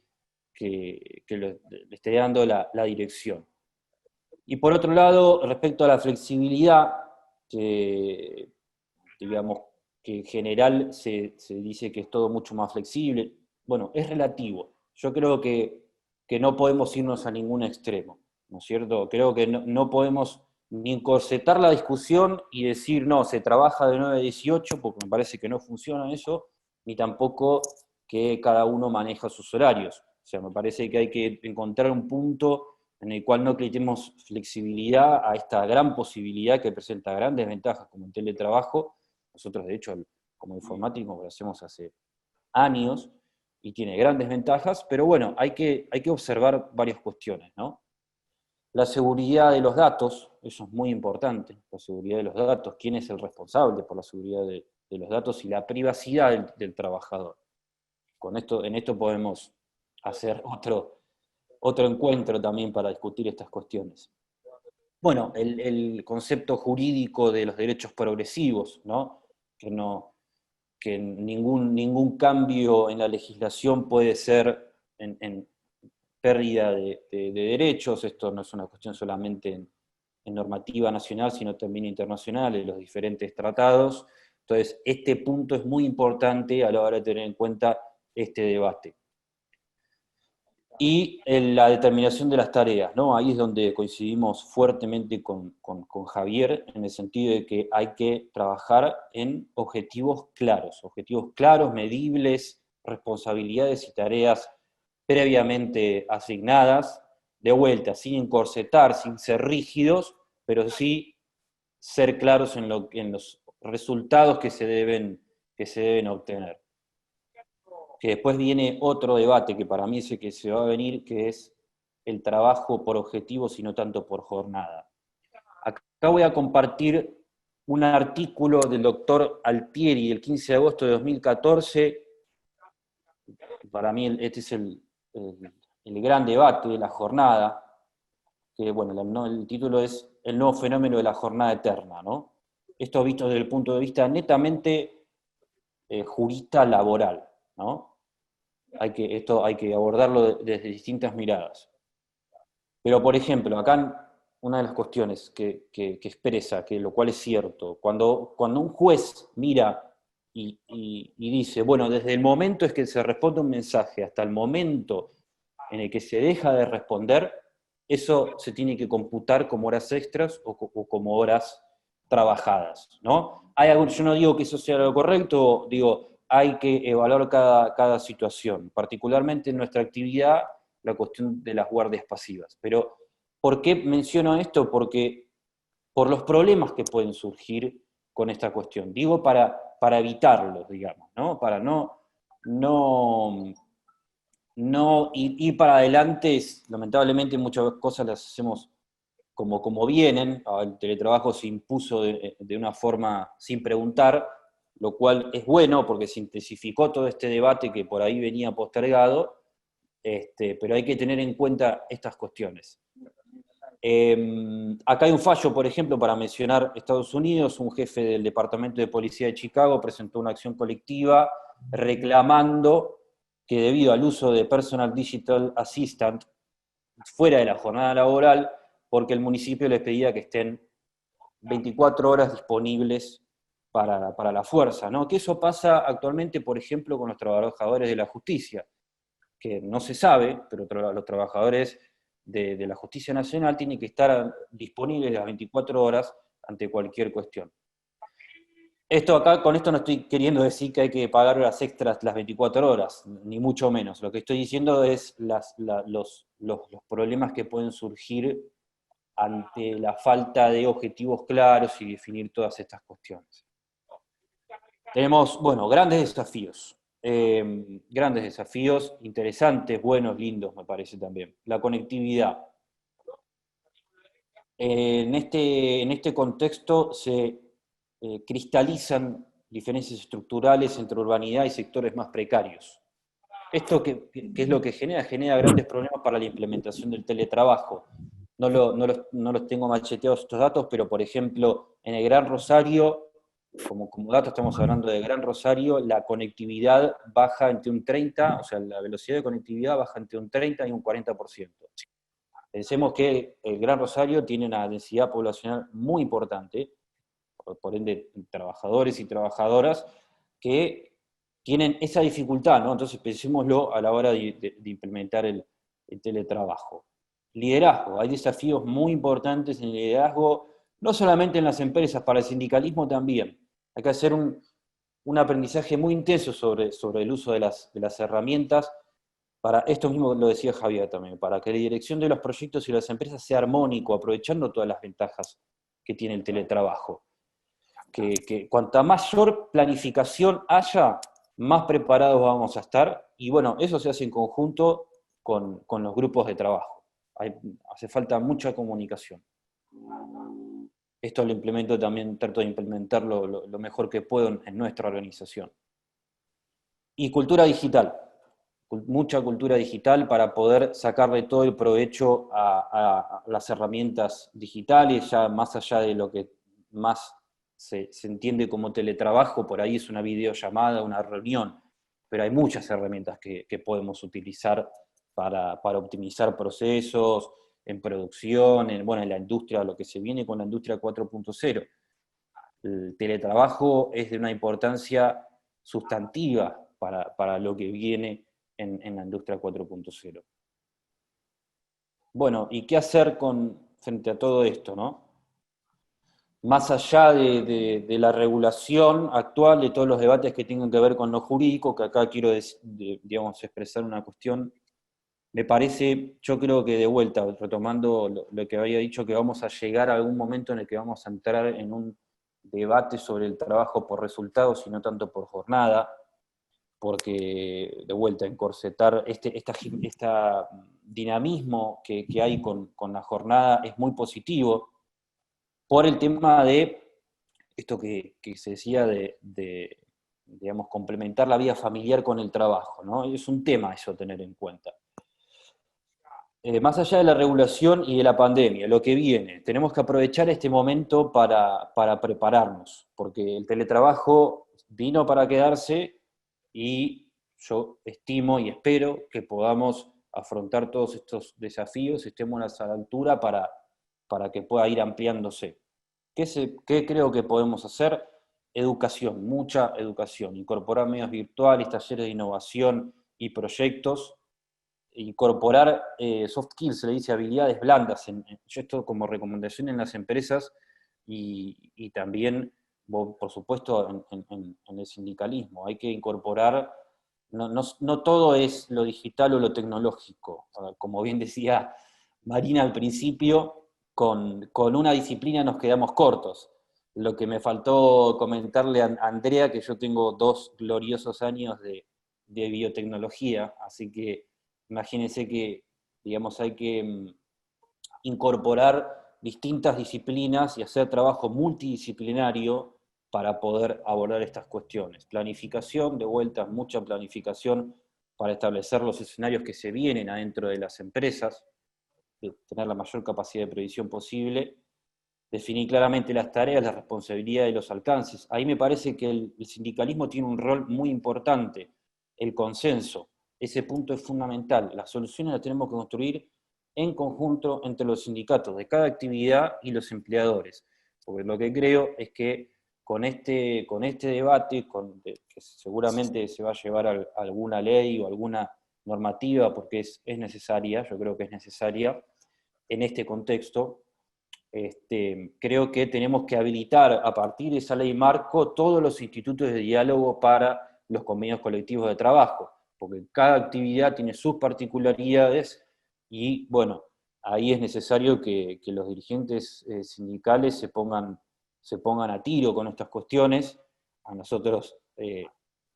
le esté dando la dirección. Y por otro lado, respecto a la flexibilidad, que digamos que en general se dice que es todo mucho más flexible, bueno, es relativo. Yo creo que no podemos irnos a ningún extremo, ¿no es cierto? Creo que no podemos ni encorsetar la discusión y decir, no, se trabaja de 9 a 18, porque me parece que no funciona eso, ni tampoco que cada uno maneja sus horarios. O sea, me parece que hay que encontrar un punto en el cual no quitemos flexibilidad a esta gran posibilidad que presenta grandes ventajas como el teletrabajo. Nosotros, de hecho, como informáticos lo hacemos hace años y tiene grandes ventajas, pero bueno, hay que observar varias cuestiones, ¿no? La seguridad de los datos, eso es muy importante, la seguridad de los datos, quién es el responsable por la seguridad de los datos y la privacidad del trabajador. En esto podemos hacer otro encuentro también para discutir estas cuestiones. Bueno, el concepto jurídico de los derechos progresivos, ¿no? Que ningún cambio en la legislación puede ser en pérdida de derechos. Esto no es una cuestión solamente en normativa nacional, sino también internacional, en los diferentes tratados. Entonces, este punto es muy importante a la hora de tener en cuenta este debate. Y la determinación de las tareas, ¿no? Ahí es donde coincidimos fuertemente con Javier, en el sentido de que hay que trabajar en objetivos claros, medibles, responsabilidades y tareas previamente asignadas, de vuelta, sin encorsetar, sin ser rígidos, pero sí ser claros en los resultados que se deben obtener. Que después viene otro debate que para mí es el que se va a venir, que es el trabajo por objetivos y no tanto por jornada. Acá voy a compartir un artículo del doctor Altieri del 15 de agosto de 2014. Para mí este es el gran debate de la jornada, que bueno, el título es El nuevo fenómeno de la jornada eterna, ¿no? Esto visto desde el punto de vista netamente jurista laboral, ¿no? Esto hay que abordarlo desde distintas miradas. Pero, por ejemplo, acá una de las cuestiones que expresa, lo cual es cierto, cuando un juez mira y dice, bueno, desde el momento en que se responde un mensaje hasta el momento en el que se deja de responder, eso se tiene que computar como horas extras o como horas trabajadas, ¿no? Yo no digo que eso sea lo correcto, digo, hay que evaluar cada situación, particularmente en nuestra actividad, la cuestión de las guardias pasivas. Pero, ¿por qué menciono esto? Porque por los problemas que pueden surgir con esta cuestión. Digo para evitarlos, digamos, ¿no? Para no ir para adelante. Lamentablemente muchas cosas las hacemos como vienen. El teletrabajo se impuso de una forma sin preguntar, lo cual es bueno porque se intensificó todo este debate que por ahí venía postergado, pero hay que tener en cuenta estas cuestiones. Acá hay un fallo, por ejemplo, para mencionar Estados Unidos. Un jefe del Departamento de Policía de Chicago presentó una acción colectiva reclamando que debido al uso de Personal Digital Assistant fuera de la jornada laboral, porque el municipio les pedía que estén 24 horas disponibles para la fuerza, ¿no? Que eso pasa actualmente, por ejemplo, con los trabajadores de la justicia, que no se sabe, pero los trabajadores de la Justicia Nacional tienen que estar disponibles las 24 horas ante cualquier cuestión. Con esto no estoy queriendo decir que hay que pagar horas extras las 24 horas, ni mucho menos. Lo que estoy diciendo es los problemas que pueden surgir ante la falta de objetivos claros y definir todas estas cuestiones. Tenemos, bueno, grandes desafíos, interesantes, buenos, lindos, me parece también. La conectividad. En este contexto se cristalizan diferencias estructurales entre urbanidad y sectores más precarios. ¿Esto qué es lo que genera? Genera grandes problemas para la implementación del teletrabajo. No los tengo macheteados estos datos, pero por ejemplo, en el Gran Rosario, como dato estamos hablando de Gran Rosario, la conectividad baja entre un 30, o sea, la velocidad de conectividad baja entre un 30 y un 40%. Pensemos que el Gran Rosario tiene una densidad poblacional muy importante, por ende, trabajadores y trabajadoras que tienen esa dificultad, ¿no? Entonces pensémoslo a la hora de implementar el teletrabajo. Liderazgo, hay desafíos muy importantes en el liderazgo, no solamente en las empresas, para el sindicalismo también. Hay que hacer un aprendizaje muy intenso sobre el uso de las herramientas, para esto mismo lo decía Javier también, para que la dirección de los proyectos y las empresas sea armónico, aprovechando todas las ventajas que tiene el teletrabajo. Que cuanta mayor planificación haya, más preparados vamos a estar, y bueno, eso se hace en conjunto con los grupos de trabajo. Hace falta mucha comunicación. Esto lo implemento también, trato de implementarlo lo mejor que puedo en nuestra organización. Y cultura digital, mucha cultura digital para poder sacarle todo el provecho a las herramientas digitales, ya más allá de lo que más se entiende como teletrabajo, por ahí es una videollamada, una reunión, pero hay muchas herramientas que podemos utilizar para optimizar procesos, en producción, en la industria, lo que se viene con la industria 4.0. El teletrabajo es de una importancia sustantiva para lo que viene en la industria 4.0. Bueno, ¿y qué hacer frente a todo esto, no? Más allá de la regulación actual, de todos los debates que tengan que ver con lo jurídico, que acá quiero expresar una cuestión, me parece, yo creo que de vuelta, retomando lo que había dicho, que vamos a llegar a algún momento en el que vamos a entrar en un debate sobre el trabajo por resultados y no tanto por jornada, porque de vuelta, encorsetar este dinamismo que hay con la jornada es muy positivo, por el tema de esto que se decía digamos, complementar la vida familiar con el trabajo, ¿no? Es un tema eso tener en cuenta. Más allá de la regulación y de la pandemia, lo que viene, tenemos que aprovechar este momento para prepararnos, porque el teletrabajo vino para quedarse y yo estimo y espero que podamos afrontar todos estos desafíos, estemos a la altura para que pueda ir ampliándose. ¿Qué creo que podemos hacer? Educación, mucha educación, incorporar medios virtuales, talleres de innovación y proyectos, incorporar soft skills, se le dice habilidades blandas, yo esto como recomendación en las empresas y también, por supuesto, en el sindicalismo. Hay que incorporar, no todo es lo digital o lo tecnológico. Como bien decía Marina al principio, con una disciplina nos quedamos cortos. Lo que me faltó comentarle a Andrea, que yo tengo 2 gloriosos años de biotecnología, así que imagínense que, digamos, hay que incorporar distintas disciplinas y hacer trabajo multidisciplinario para poder abordar estas cuestiones. Planificación, de vuelta, mucha planificación para establecer los escenarios que se vienen adentro de las empresas, de tener la mayor capacidad de previsión posible, definir claramente las tareas, las responsabilidades y los alcances. Ahí me parece que el sindicalismo tiene un rol muy importante, el consenso. Ese punto es fundamental. Las soluciones las tenemos que construir en conjunto entre los sindicatos de cada actividad y los empleadores. Porque lo que creo es que con este debate, que seguramente se va a llevar a alguna ley o alguna normativa, porque es necesaria, yo creo que es necesaria, en este contexto, creo que tenemos que habilitar a partir de esa ley marco todos los institutos de diálogo para los convenios colectivos de trabajo, porque cada actividad tiene sus particularidades y, bueno, ahí es necesario que los dirigentes sindicales se pongan a tiro con estas cuestiones. A nosotros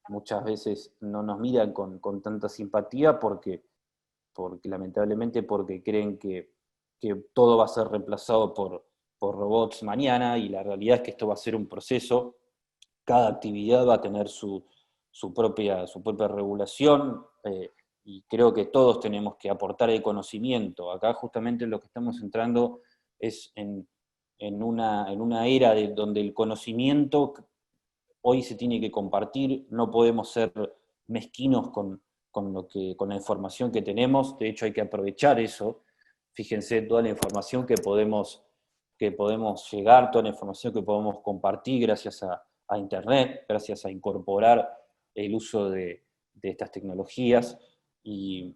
muchas veces no nos miran con tanta simpatía porque lamentablemente creen que todo va a ser reemplazado por robots mañana, y la realidad es que esto va a ser un proceso cada actividad va a tener su propia regulación, y creo que todos tenemos que aportar el conocimiento. Acá justamente lo que estamos entrando es en una era donde el conocimiento hoy se tiene que compartir, no podemos ser mezquinos con la información que tenemos, de hecho hay que aprovechar eso. Fíjense toda la información que podemos llegar, toda la información que podemos compartir gracias a Internet, gracias a incorporar el uso de estas tecnologías, y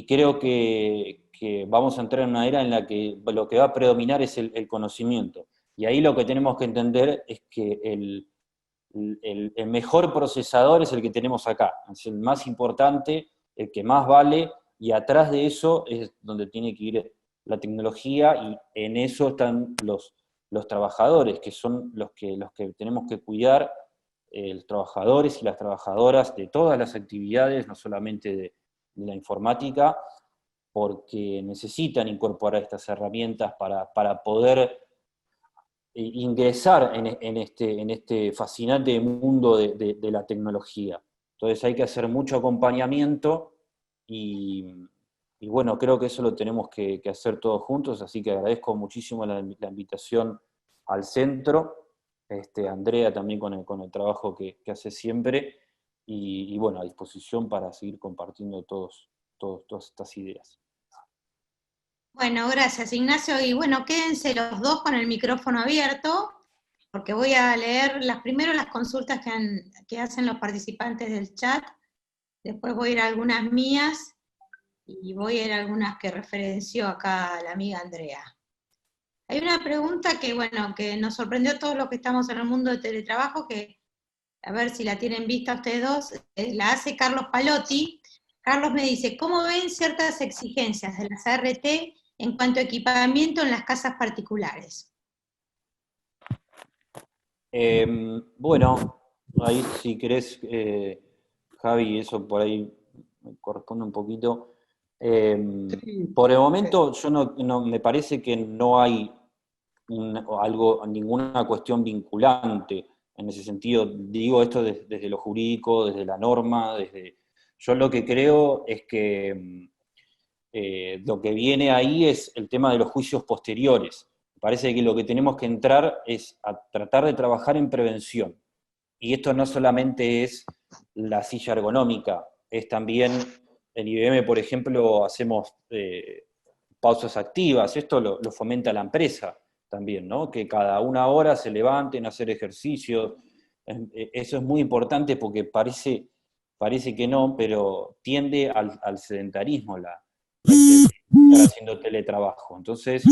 creo que vamos a entrar en una era en la que lo que va a predominar es el conocimiento. Y ahí lo que tenemos que entender es que el mejor procesador es el que tenemos acá, es el más importante, el que más vale, y atrás de eso es donde tiene que ir la tecnología, y en eso están los trabajadores, que son los que tenemos que cuidar, los trabajadores y las trabajadoras de todas las actividades, no solamente de la informática, porque necesitan incorporar estas herramientas para poder ingresar en este fascinante mundo de la tecnología. Entonces hay que hacer mucho acompañamiento, y bueno, creo que eso lo tenemos que hacer todos juntos, así que agradezco muchísimo la invitación al centro, Andrea también con el trabajo que hace siempre, y bueno, a disposición para seguir compartiendo todas estas ideas. Bueno, gracias Ignacio, y bueno, quédense los dos con el micrófono abierto, porque voy a leer primero las consultas que hacen los participantes del chat, después voy a ir a algunas mías, y voy a ir a algunas que referenció acá la amiga Andrea. Hay una pregunta que, bueno, que nos sorprendió a todos los que estamos en el mundo de teletrabajo, que a ver si la tienen vista ustedes dos, la hace Carlos Palotti. Carlos me dice, ¿cómo ven ciertas exigencias de las ART en cuanto a equipamiento en las casas particulares? Bueno, ahí si querés, Javi, eso por ahí me corresponde un poquito. Por el momento, yo no me parece que no hay ninguna cuestión vinculante en ese sentido. Digo esto desde lo jurídico, desde la norma, yo lo que creo es que lo que viene ahí es el tema de los juicios posteriores. Me parece que lo que tenemos que entrar es a tratar de trabajar en prevención. Y esto no solamente es la silla ergonómica, es también, en IBM, por ejemplo, hacemos pausas activas, esto lo fomenta la empresa también, ¿no? Que cada 1 hora se levanten a hacer ejercicios. Eso es muy importante porque parece que no, pero tiende al sedentarismo estar haciendo teletrabajo. Entonces,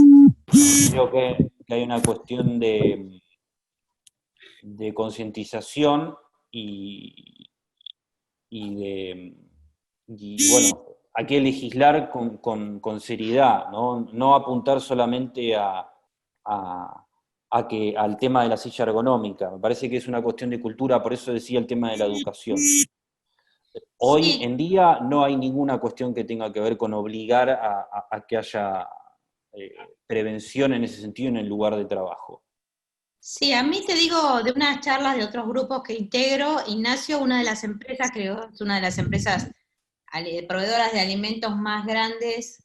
creo que hay una cuestión de concientización y bueno, hay que legislar con seriedad, no apuntar solamente al tema de la silla ergonómica. Me parece que es una cuestión de cultura, por eso decía el tema de la educación. Hoy en día no hay ninguna cuestión que tenga que ver con obligar a que haya prevención en ese sentido en el lugar de trabajo. Sí, a mí te digo de unas charlas de otros grupos que integro, Ignacio, una de las empresas, creo, es una de las empresas proveedoras de alimentos más grandes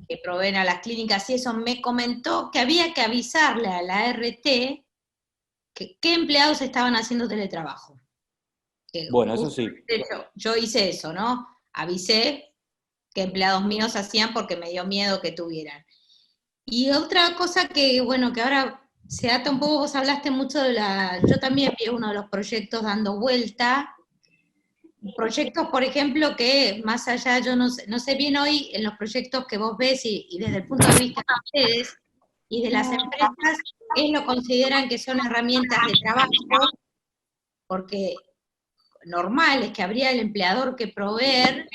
que proveen a las clínicas, y eso me comentó que había que avisarle a la ART que qué empleados estaban haciendo teletrabajo. Bueno, eso sí. Yo hice eso, ¿no? Avisé qué empleados míos hacían porque me dio miedo que tuvieran. Y otra cosa que, bueno, que ahora se ata un poco, vos hablaste mucho yo también vi uno de los proyectos dando vuelta, proyectos, por ejemplo, que más allá, yo no sé bien hoy en los proyectos que vos ves y desde el punto de vista de ustedes y de las empresas, ¿qué lo consideran que son herramientas de trabajo? Porque normal es que habría el empleador que proveer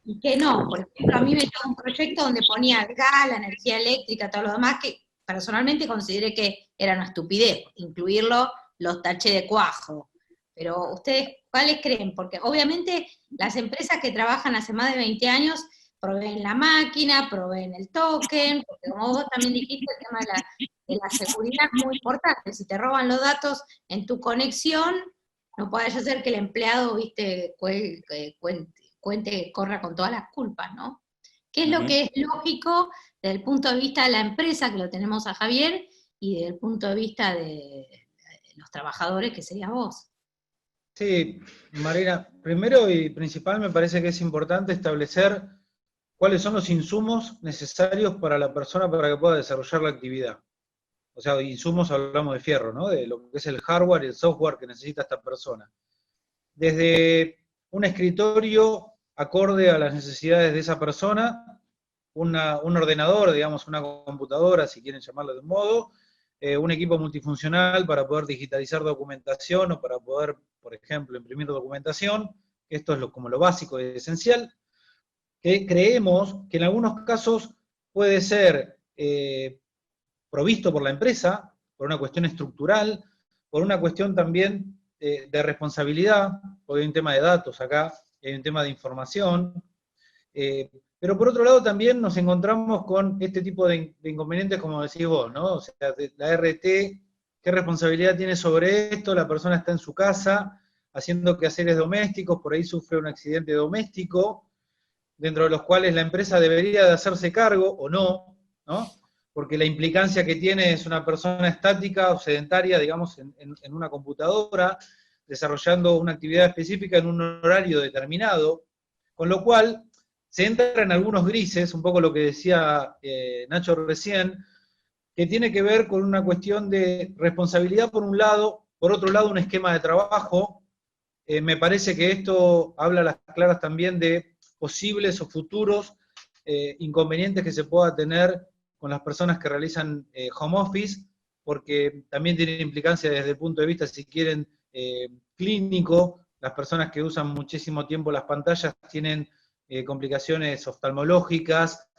y que no. Por ejemplo, a mí me llegó un proyecto donde ponía el gas, la energía eléctrica, todo lo demás, que personalmente consideré que era una estupidez, incluirlo, los taché de cuajo. Pero ustedes, ¿cuáles creen? Porque obviamente las empresas que trabajan hace más de 20 años proveen la máquina, proveen el token, porque como vos también dijiste, el tema de la seguridad es muy importante. Si te roban los datos en tu conexión, no puede ser que el empleado, viste, corra con todas las culpas, ¿no? ¿Qué es lo que es lógico desde el punto de vista de la empresa, que lo tenemos a Javier, y desde el punto de vista de los trabajadores, que serías vos? Sí, Marina, primero y principal me parece que es importante establecer cuáles son los insumos necesarios para la persona para que pueda desarrollar la actividad. O sea, insumos hablamos de fierro, ¿no? De lo que es el hardware y el software que necesita esta persona. Desde un escritorio acorde a las necesidades de esa persona, un ordenador, digamos, una computadora, si quieren llamarlo de un modo, un equipo multifuncional para poder digitalizar documentación o para poder, por ejemplo, imprimir documentación. Esto es como lo básico y esencial, que creemos que en algunos casos puede ser provisto por la empresa, por una cuestión estructural, por una cuestión también de responsabilidad, porque hay un tema de datos acá, hay un tema de información, pero por otro lado también nos encontramos con este tipo de inconvenientes, como decís vos, ¿no? O sea, la RT, ¿qué responsabilidad tiene sobre esto? La persona está en su casa, haciendo quehaceres domésticos, por ahí sufre un accidente doméstico, dentro de los cuales la empresa debería de hacerse cargo, o no, ¿no? Porque la implicancia que tiene es una persona estática o sedentaria, digamos, en una computadora, desarrollando una actividad específica en un horario determinado, con lo cual se entra en algunos grises, un poco lo que decía Nacho recién, que tiene que ver con una cuestión de responsabilidad por un lado, por otro lado un esquema de trabajo. Me parece que esto habla a las claras también de posibles o futuros inconvenientes que se pueda tener con las personas que realizan home office, porque también tiene implicancia desde el punto de vista, si quieren, clínico. Las personas que usan muchísimo tiempo las pantallas tienen complicaciones oftalmológicas,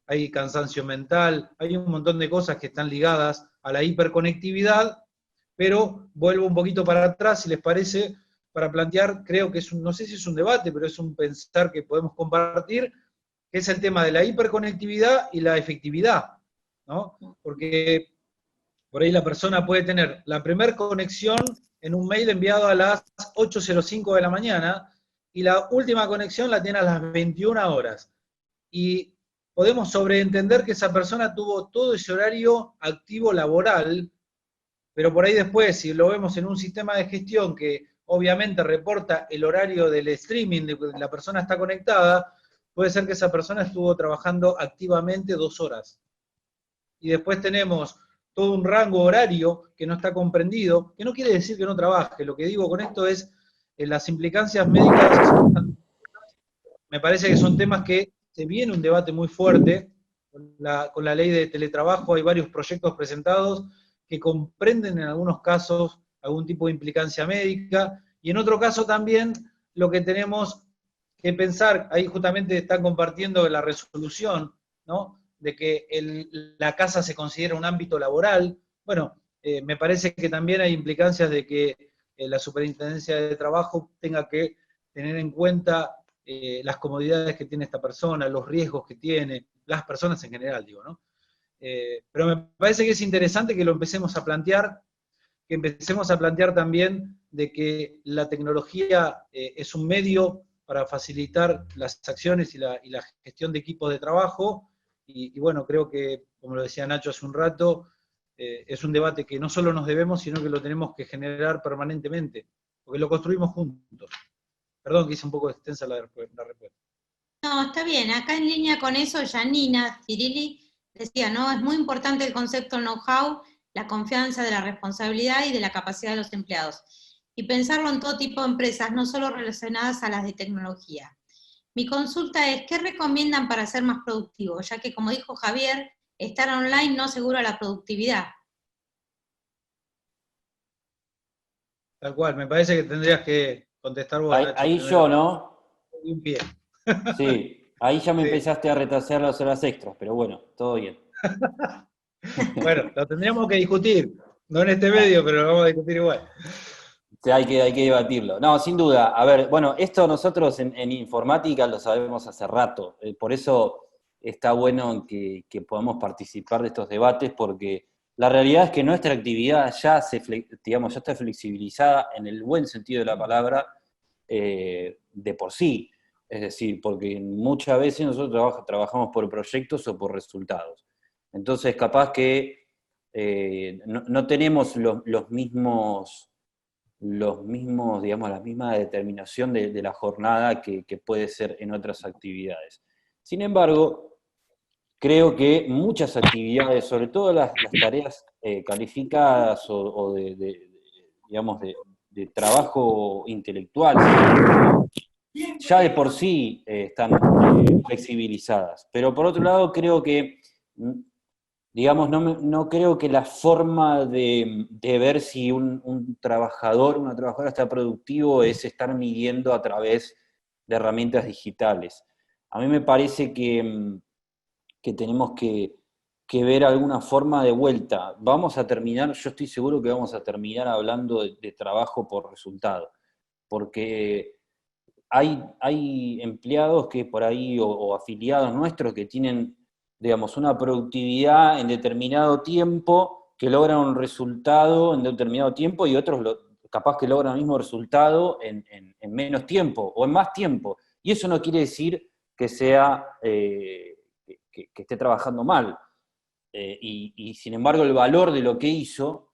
hay cansancio mental, hay un montón de cosas que están ligadas a la hiperconectividad, pero vuelvo un poquito para atrás, si les parece, para plantear, creo que es no sé si es un debate, pero es un pensar que podemos compartir, que es el tema de la hiperconectividad y la efectividad, ¿no? Porque por ahí la persona puede tener la primera conexión en un mail enviado a las 8:05 de la mañana, y la última conexión la tiene a las 21 horas. Y podemos sobreentender que esa persona tuvo todo ese horario activo laboral, pero por ahí después, si lo vemos en un sistema de gestión que obviamente reporta el horario del streaming, de que la persona está conectada, puede ser que esa persona estuvo trabajando activamente 2 horas. Y después tenemos todo un rango horario que no está comprendido, que no quiere decir que no trabaje. Lo que digo con esto es las implicancias médicas. Me parece que son temas que se viene un debate muy fuerte. Con la ley de teletrabajo hay varios proyectos presentados que comprenden en algunos casos algún tipo de implicancia médica, y en otro caso también lo que tenemos que pensar, ahí justamente están compartiendo la resolución, ¿no?, de que la casa se considera un ámbito laboral. Bueno, me parece que también hay implicancias de que la Superintendencia de Trabajo tenga que tener en cuenta las comodidades que tiene esta persona, los riesgos que tiene, las personas en general, digo, ¿no? Pero me parece que es interesante que lo empecemos a plantear, que empecemos a plantear también de que la tecnología es un medio para facilitar las acciones y la gestión de equipos de trabajo, y bueno, creo que, como lo decía Nacho hace un rato, es un debate que no solo nos debemos, sino que lo tenemos que generar permanentemente, porque lo construimos juntos. Perdón que hice un poco extensa la respuesta. No, está bien. Acá en línea con eso, Janina Cirilli decía, ¿no? Es muy importante el concepto know-how, la confianza, de la responsabilidad y de la capacidad de los empleados. Y pensarlo en todo tipo de empresas, no solo relacionadas a las de tecnología. Mi consulta es, ¿qué recomiendan para ser más productivos? Ya que, como dijo Javier, estar online no asegura la productividad. Tal cual, me parece que tendrías que contestar vos, Nacho. Ahí yo, ¿no? Un pie. Sí, ahí ya me Sí. empezaste a retrasar las horas extras, pero bueno, todo bien. Bueno, lo tendríamos que discutir, no en este medio, pero lo vamos a discutir igual. Sí, hay que debatirlo. No, sin duda. A ver, bueno, esto nosotros en informática lo sabemos hace rato. Por eso está bueno que podamos participar de estos debates, porque la realidad es que nuestra actividad digamos, ya está flexibilizada en el buen sentido de la palabra de por sí. Es decir, porque muchas veces nosotros trabajamos por proyectos o por resultados. Entonces, capaz que no tenemos los mismos, digamos, la misma determinación de la jornada que puede ser en otras actividades. Sin embargo, creo que muchas actividades, sobre todo las tareas calificadas o digamos, de trabajo intelectual, ya de por sí están flexibilizadas. Pero por otro lado, creo que digamos, no creo que la forma de ver si un trabajador, una trabajadora está productivo es estar midiendo a través de herramientas digitales. A mí me parece que tenemos que ver alguna forma de vuelta. Vamos a terminar, yo estoy seguro que vamos a terminar hablando de trabajo por resultado, porque hay empleados que por ahí, o afiliados nuestros que tienen, digamos, una productividad en determinado tiempo, que logran un resultado en determinado tiempo, y otros capaz que logran el mismo resultado en menos tiempo, o en más tiempo. Y eso no quiere decir que sea, que esté trabajando mal. Y sin embargo el valor de lo que hizo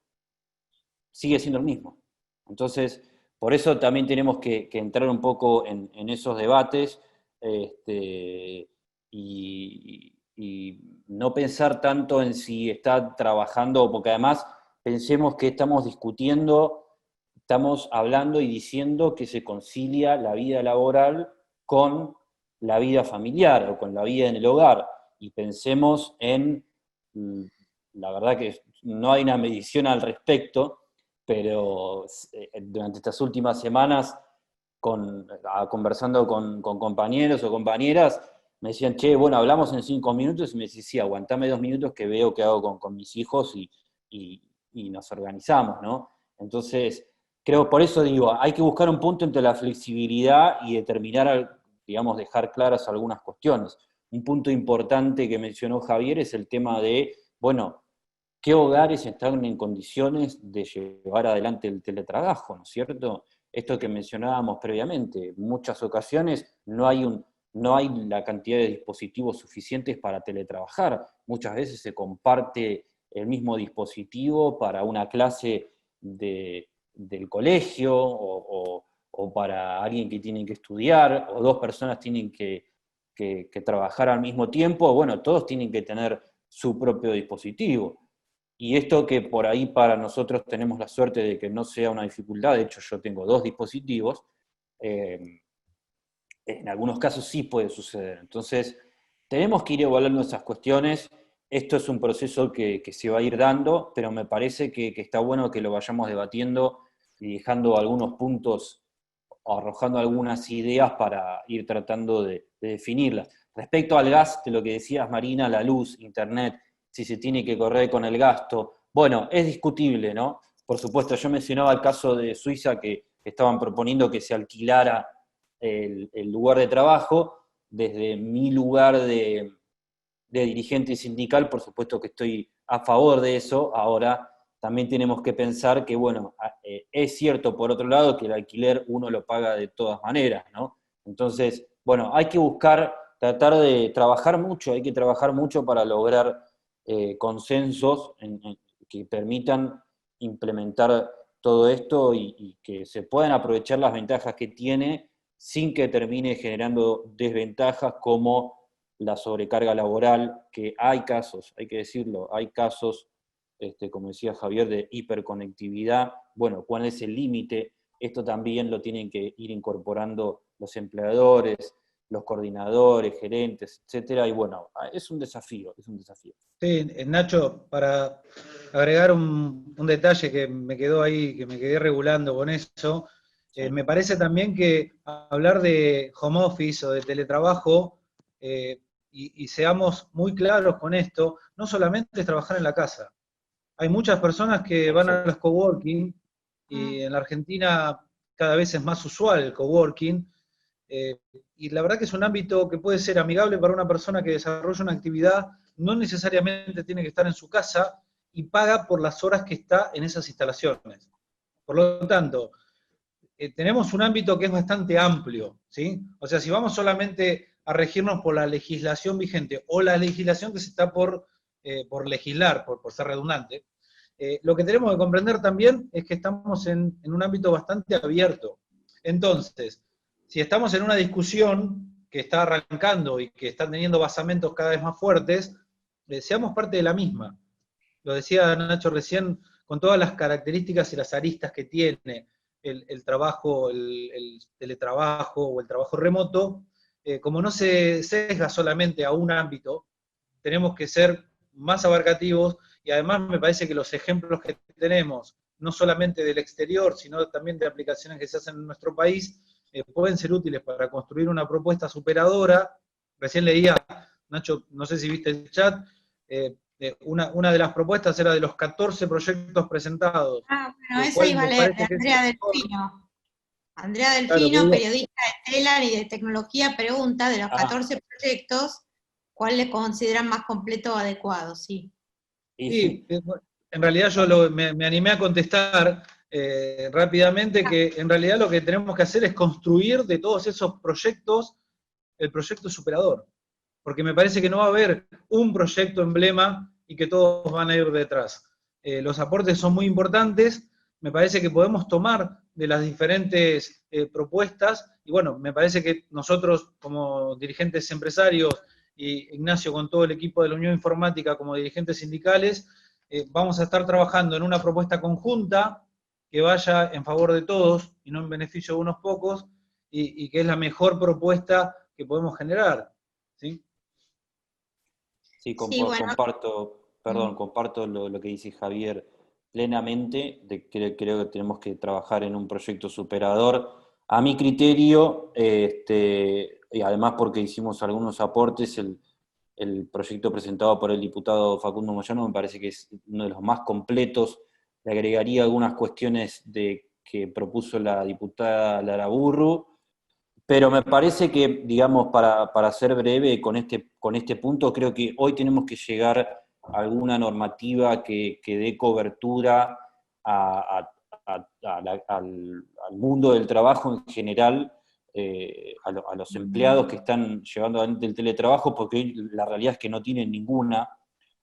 sigue siendo el mismo. Entonces, por eso también tenemos que entrar un poco en esos debates y no pensar tanto en si está trabajando, porque además pensemos que estamos discutiendo, estamos hablando y diciendo que se concilia la vida laboral con la vida familiar o con la vida en el hogar. Y pensemos en, la verdad que no hay una medición al respecto, pero durante estas últimas semanas, conversando con compañeros o compañeras, me decían, che, bueno, hablamos en 5 minutos, y me decían, sí, aguantame 2 minutos que veo qué hago con mis hijos y nos organizamos, ¿no? Entonces, creo, por eso digo, hay que buscar un punto entre la flexibilidad y determinar, digamos, dejar claras algunas cuestiones. Un punto importante que mencionó Javier es el tema de, bueno, ¿qué hogares están en condiciones de llevar adelante el teletrabajo, ¿no es cierto? Esto que mencionábamos previamente, en muchas ocasiones no hay la cantidad de dispositivos suficientes para teletrabajar. Muchas veces se comparte el mismo dispositivo para una clase del colegio o para alguien que tiene que estudiar, o 2 personas tienen que trabajar al mismo tiempo. Bueno, todos tienen que tener su propio dispositivo. Y esto que por ahí para nosotros tenemos la suerte de que no sea una dificultad, de hecho yo tengo 2 dispositivos, en algunos casos sí puede suceder. Entonces, tenemos que ir evaluando esas cuestiones. Esto es un proceso que se va a ir dando, pero me parece que está bueno que lo vayamos debatiendo y dejando algunos puntos, arrojando algunas ideas para ir tratando de definirlas. Respecto al gas, de lo que decías, Marina, la luz, internet, si se tiene que correr con el gasto, bueno, es discutible, ¿no? Por supuesto, yo mencionaba el caso de Suiza, que estaban proponiendo que se alquilara el lugar de trabajo. Desde mi lugar de dirigente sindical, por supuesto que estoy a favor de eso. Ahora también tenemos que pensar que, bueno, es cierto, por otro lado, que el alquiler uno lo paga de todas maneras, ¿no? Entonces, bueno, hay que tratar de trabajar mucho, hay que trabajar mucho para lograr consensos que permitan implementar todo esto y que se puedan aprovechar las ventajas que tiene sin que termine generando desventajas como la sobrecarga laboral, que hay casos, hay que decirlo, hay casos, como decía Javier, de hiperconectividad. Bueno, ¿cuál es el límite? Esto también lo tienen que ir incorporando los empleadores, los coordinadores, gerentes, etcétera, y bueno, es un desafío, es un desafío. Sí, Nacho, para agregar un detalle que me quedó ahí, que me quedé regulando con eso, Sí. me parece también que hablar de home office o de teletrabajo, y seamos muy claros con esto, no solamente es trabajar en la casa. Hay muchas personas que van a los coworking y en la Argentina cada vez es más usual el coworking, y la verdad que es un ámbito que puede ser amigable para una persona que desarrolla una actividad, no necesariamente tiene que estar en su casa, y paga por las horas que está en esas instalaciones. Por lo tanto, tenemos un ámbito que es bastante amplio, ¿sí? O sea, si vamos solamente a regirnos por la legislación vigente o la legislación que se está por legislar, por ser redundante, lo que tenemos que comprender también es que estamos en un ámbito bastante abierto. Entonces, si estamos en una discusión que está arrancando y que está teniendo basamentos cada vez más fuertes, seamos parte de la misma. Lo decía Nacho recién, con todas las características y las aristas que tiene el trabajo, el teletrabajo o el trabajo remoto, como no se sesga solamente a un ámbito, tenemos que ser más abarcativos, y además me parece que los ejemplos que tenemos, no solamente del exterior, sino también de aplicaciones que se hacen en nuestro país, pueden ser útiles para construir una propuesta superadora. Recién leía, Nacho, no sé si viste el chat, una de las propuestas era de los 14 proyectos presentados. Bueno, esa iba a leer, de Andrea Delfino. Andrea Delfino, claro, periodista de Telar y de tecnología, pregunta de los 14 proyectos, ¿cuál le consideran más completo o adecuado? Sí. Sí, en realidad yo me animé a contestar rápidamente que en realidad lo que tenemos que hacer es construir de todos esos proyectos el proyecto superador, porque me parece que no va a haber un proyecto emblema y que todos van a ir detrás. Los aportes son muy importantes, me parece que podemos tomar de las diferentes propuestas, y bueno, me parece que nosotros como dirigentes empresarios, y Ignacio con todo el equipo de la Unión Informática como dirigentes sindicales, vamos a estar trabajando en una propuesta conjunta que vaya en favor de todos y no en beneficio de unos pocos, y que es la mejor propuesta que podemos generar, ¿sí? Sí, comparto lo que dice Javier plenamente, creo que tenemos que trabajar en un proyecto superador. A mi criterio, y además porque hicimos algunos aportes, el proyecto presentado por el diputado Facundo Moyano me parece que es uno de los más completos. Le agregaría algunas cuestiones que propuso la diputada Lara Burru, pero me parece que, digamos, para ser breve con este punto, creo que hoy tenemos que llegar a alguna normativa que dé cobertura al mundo del trabajo en general, a los empleados que están llevando adelante el teletrabajo, porque hoy la realidad es que no tienen ninguna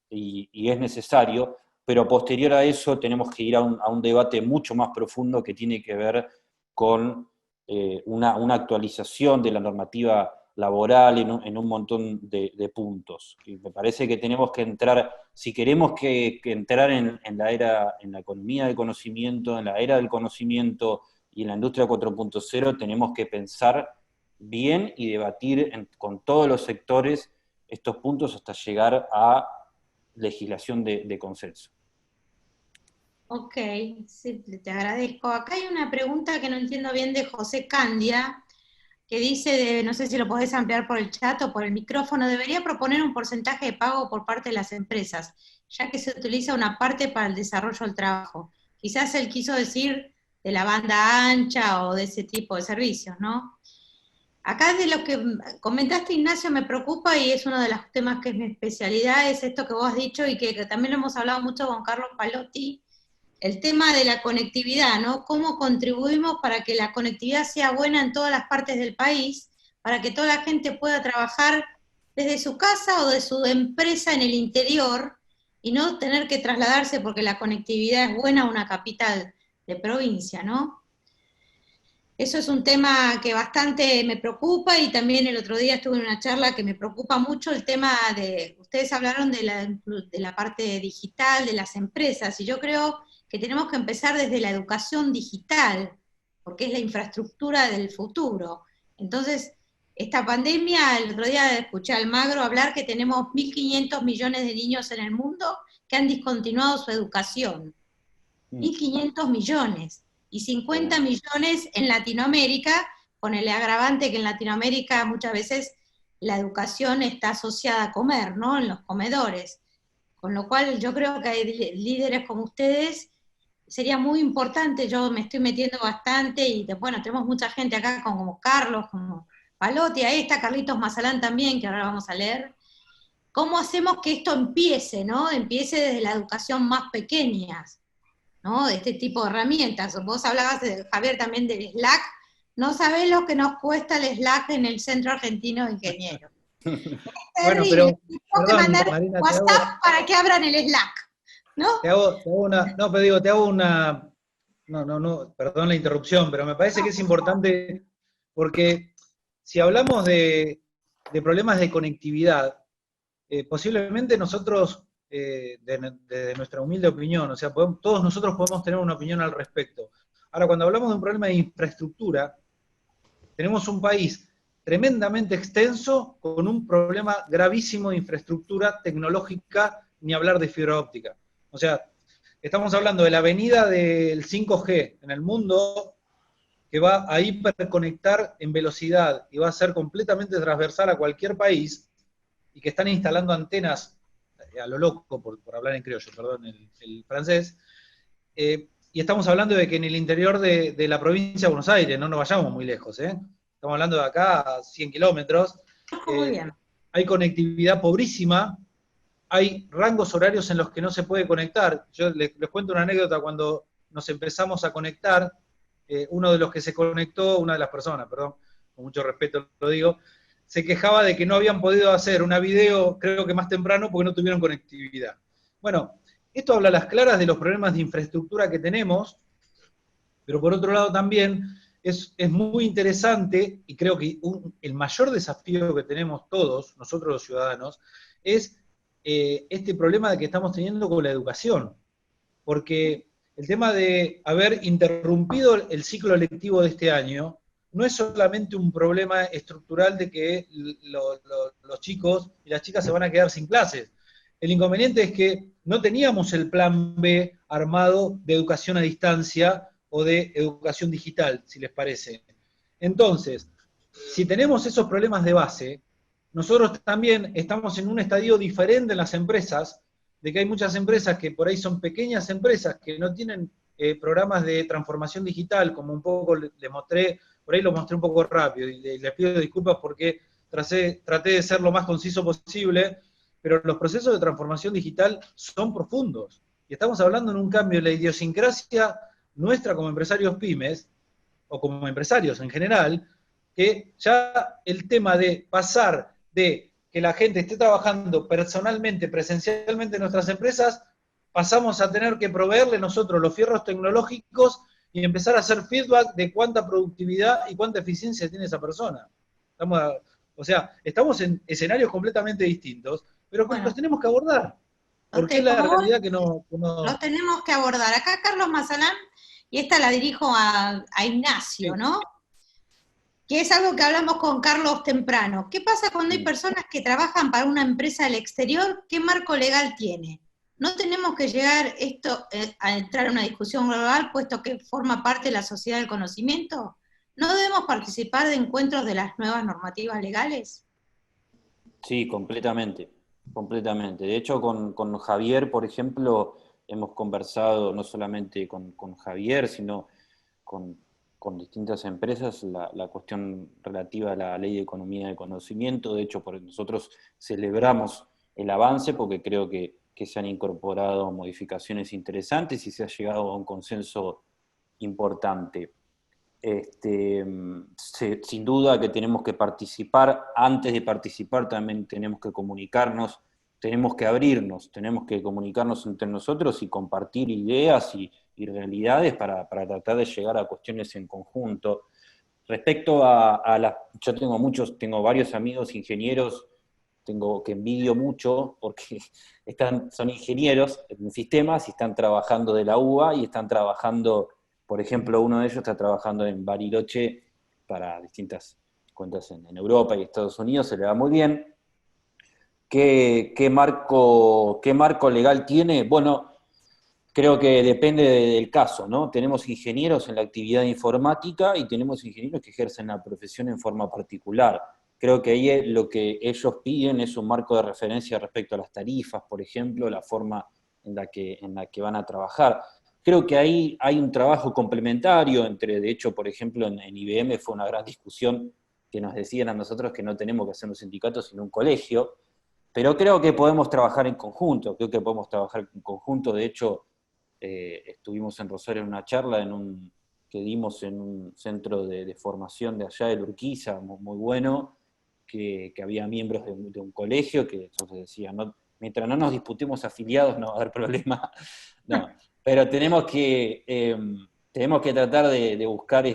y es necesario, pero posterior a eso tenemos que ir a un debate mucho más profundo que tiene que ver con una actualización de la normativa laboral en un montón de puntos. Y me parece que tenemos que entrar, si queremos que entrar en la economía del conocimiento, en la era del conocimiento y en la industria 4.0, tenemos que pensar bien y debatir con todos los sectores estos puntos hasta llegar a legislación de consenso. Ok, sí, te agradezco. Acá hay una pregunta que no entiendo bien de José Candia, que dice, no sé si lo podés ampliar por el chat o por el micrófono, debería proponer un porcentaje de pago por parte de las empresas, ya que se utiliza una parte para el desarrollo del trabajo. Quizás él quiso decir de la banda ancha o de ese tipo de servicios, ¿no? Acá de lo que comentaste, Ignacio, me preocupa y es uno de los temas que es mi especialidad, es esto que vos has dicho y que también lo hemos hablado mucho con Carlos Palotti, el tema de la conectividad, ¿no? Cómo contribuimos para que la conectividad sea buena en todas las partes del país, para que toda la gente pueda trabajar desde su casa o de su empresa en el interior y no tener que trasladarse porque la conectividad es buena a una capital de provincia, ¿no? Eso es un tema que bastante me preocupa, y también el otro día estuve en una charla que me preocupa mucho el tema de, ustedes hablaron de la parte digital de las empresas, y yo creo que tenemos que empezar desde la educación digital, porque es la infraestructura del futuro. Entonces, esta pandemia, el otro día escuché a Almagro hablar que tenemos 1.500 millones de niños en el mundo que han discontinuado su educación. 1.500 millones. Y 50 millones en Latinoamérica, con el agravante que en Latinoamérica muchas veces la educación está asociada a comer, ¿no? En los comedores. Con lo cual yo creo que hay líderes como ustedes sería muy importante, yo me estoy metiendo bastante, y bueno, tenemos mucha gente acá como Carlos, como Palotti, ahí está Carlitos Mazalán también, que ahora vamos a leer. ¿Cómo hacemos que esto empiece, ¿no? Empiece desde la educación más pequeña, ¿no? De este tipo de herramientas. Vos hablabas, Javier, también del Slack. No sabés lo que nos cuesta el Slack en el Centro Argentino de Ingenieros. Bueno, Terrible. pero, Tengo que perdón, mandar Marina, WhatsApp para que abran el Slack, ¿no? te hago una, no, pero digo, te hago una, no, perdón la interrupción, pero me parece que es importante porque si hablamos de problemas de conectividad, posiblemente nosotros, desde nuestra humilde opinión, o sea, todos nosotros podemos tener una opinión al respecto. Ahora, cuando hablamos de un problema de infraestructura, tenemos un país tremendamente extenso con un problema gravísimo de infraestructura tecnológica, ni hablar de fibra óptica. O sea, estamos hablando de la avenida del 5G en el mundo, que va a hiperconectar en velocidad y va a ser completamente transversal a cualquier país, y que están instalando antenas a lo loco, por hablar en criollo, perdón, el francés, y estamos hablando de que en el interior de la provincia de Buenos Aires, no nos vayamos muy lejos, estamos hablando de acá a 100 kilómetros, Muy bien. hay conectividad pobrísima, hay rangos horarios en los que no se puede conectar. Yo les cuento una anécdota. Cuando nos empezamos a conectar, uno de los que se conectó, una de las personas, perdón, con mucho respeto lo digo, se quejaba de que no habían podido hacer una video, creo que más temprano, porque no tuvieron conectividad. Bueno, esto habla a las claras de los problemas de infraestructura que tenemos, pero por otro lado también es muy interesante, y creo que el mayor desafío que tenemos todos, nosotros los ciudadanos, es este problema de que estamos teniendo con la educación. Porque el tema de haber interrumpido el ciclo lectivo de este año no es solamente un problema estructural de que los chicos y las chicas se van a quedar sin clases. El inconveniente es que no teníamos el plan B armado de educación a distancia o de educación digital, si les parece. Entonces, si tenemos esos problemas de base, nosotros también estamos en un estadio diferente en las empresas, de que hay muchas empresas que por ahí son pequeñas empresas que no tienen programas de transformación digital, como un poco les mostré, por ahí lo mostré un poco rápido, y les pido disculpas porque traté de ser lo más conciso posible, pero los procesos de transformación digital son profundos. Y estamos hablando en un cambio de la idiosincrasia nuestra como empresarios pymes, o como empresarios en general, que ya el tema de pasar de que la gente esté trabajando personalmente, presencialmente en nuestras empresas, pasamos a tener que proveerle nosotros los fierros tecnológicos y empezar a hacer feedback de cuánta productividad y cuánta eficiencia tiene esa persona. Estamos en escenarios completamente distintos, pero que los tenemos que abordar, porque es la realidad que no... Los tenemos que abordar. Acá Carlos Mazalán, y esta la dirijo a Ignacio, ¿no? Que es algo que hablamos con Carlos temprano. ¿Qué pasa cuando hay personas que trabajan para una empresa del exterior? ¿Qué marco legal tiene? ¿No tenemos que llegar a entrar en una discusión global, puesto que forma parte de la sociedad del conocimiento? ¿No debemos participar de encuentros de las nuevas normativas legales? Sí, completamente, completamente. De hecho, con Javier, por ejemplo, hemos conversado no solamente con Javier, sino con distintas empresas, la cuestión relativa a la Ley de Economía de Conocimiento. De hecho, nosotros celebramos el avance porque creo que se han incorporado modificaciones interesantes y se ha llegado a un consenso importante. Sin duda que tenemos que participar. Antes de participar también tenemos que comunicarnos, tenemos que abrirnos, tenemos que comunicarnos entre nosotros y compartir ideas y realidades para tratar de llegar a cuestiones en conjunto. Respecto yo tengo varios amigos ingenieros, que envidio mucho porque son ingenieros en sistemas y están trabajando de la UBA y están trabajando, por ejemplo, uno de ellos está trabajando en Bariloche para distintas cuentas en Europa y Estados Unidos, se le va muy bien. ¿Qué marco legal tiene? Bueno, creo que depende del caso, ¿no? Tenemos ingenieros en la actividad informática y tenemos ingenieros que ejercen la profesión en forma particular. Creo que ahí lo que ellos piden es un marco de referencia respecto a las tarifas, por ejemplo, la forma en la que van a trabajar. Creo que ahí hay un trabajo complementario entre, de hecho, por ejemplo, en IBM fue una gran discusión que nos decían a nosotros que no tenemos que hacer un sindicato sino un colegio, pero creo que podemos trabajar en conjunto, de hecho, estuvimos en Rosario en una charla que dimos en un centro de formación de allá de Urquiza, muy bueno, que había miembros de un colegio que entonces decían, no, mientras no nos disputemos afiliados no va a haber problema, no, pero tenemos que tratar de buscar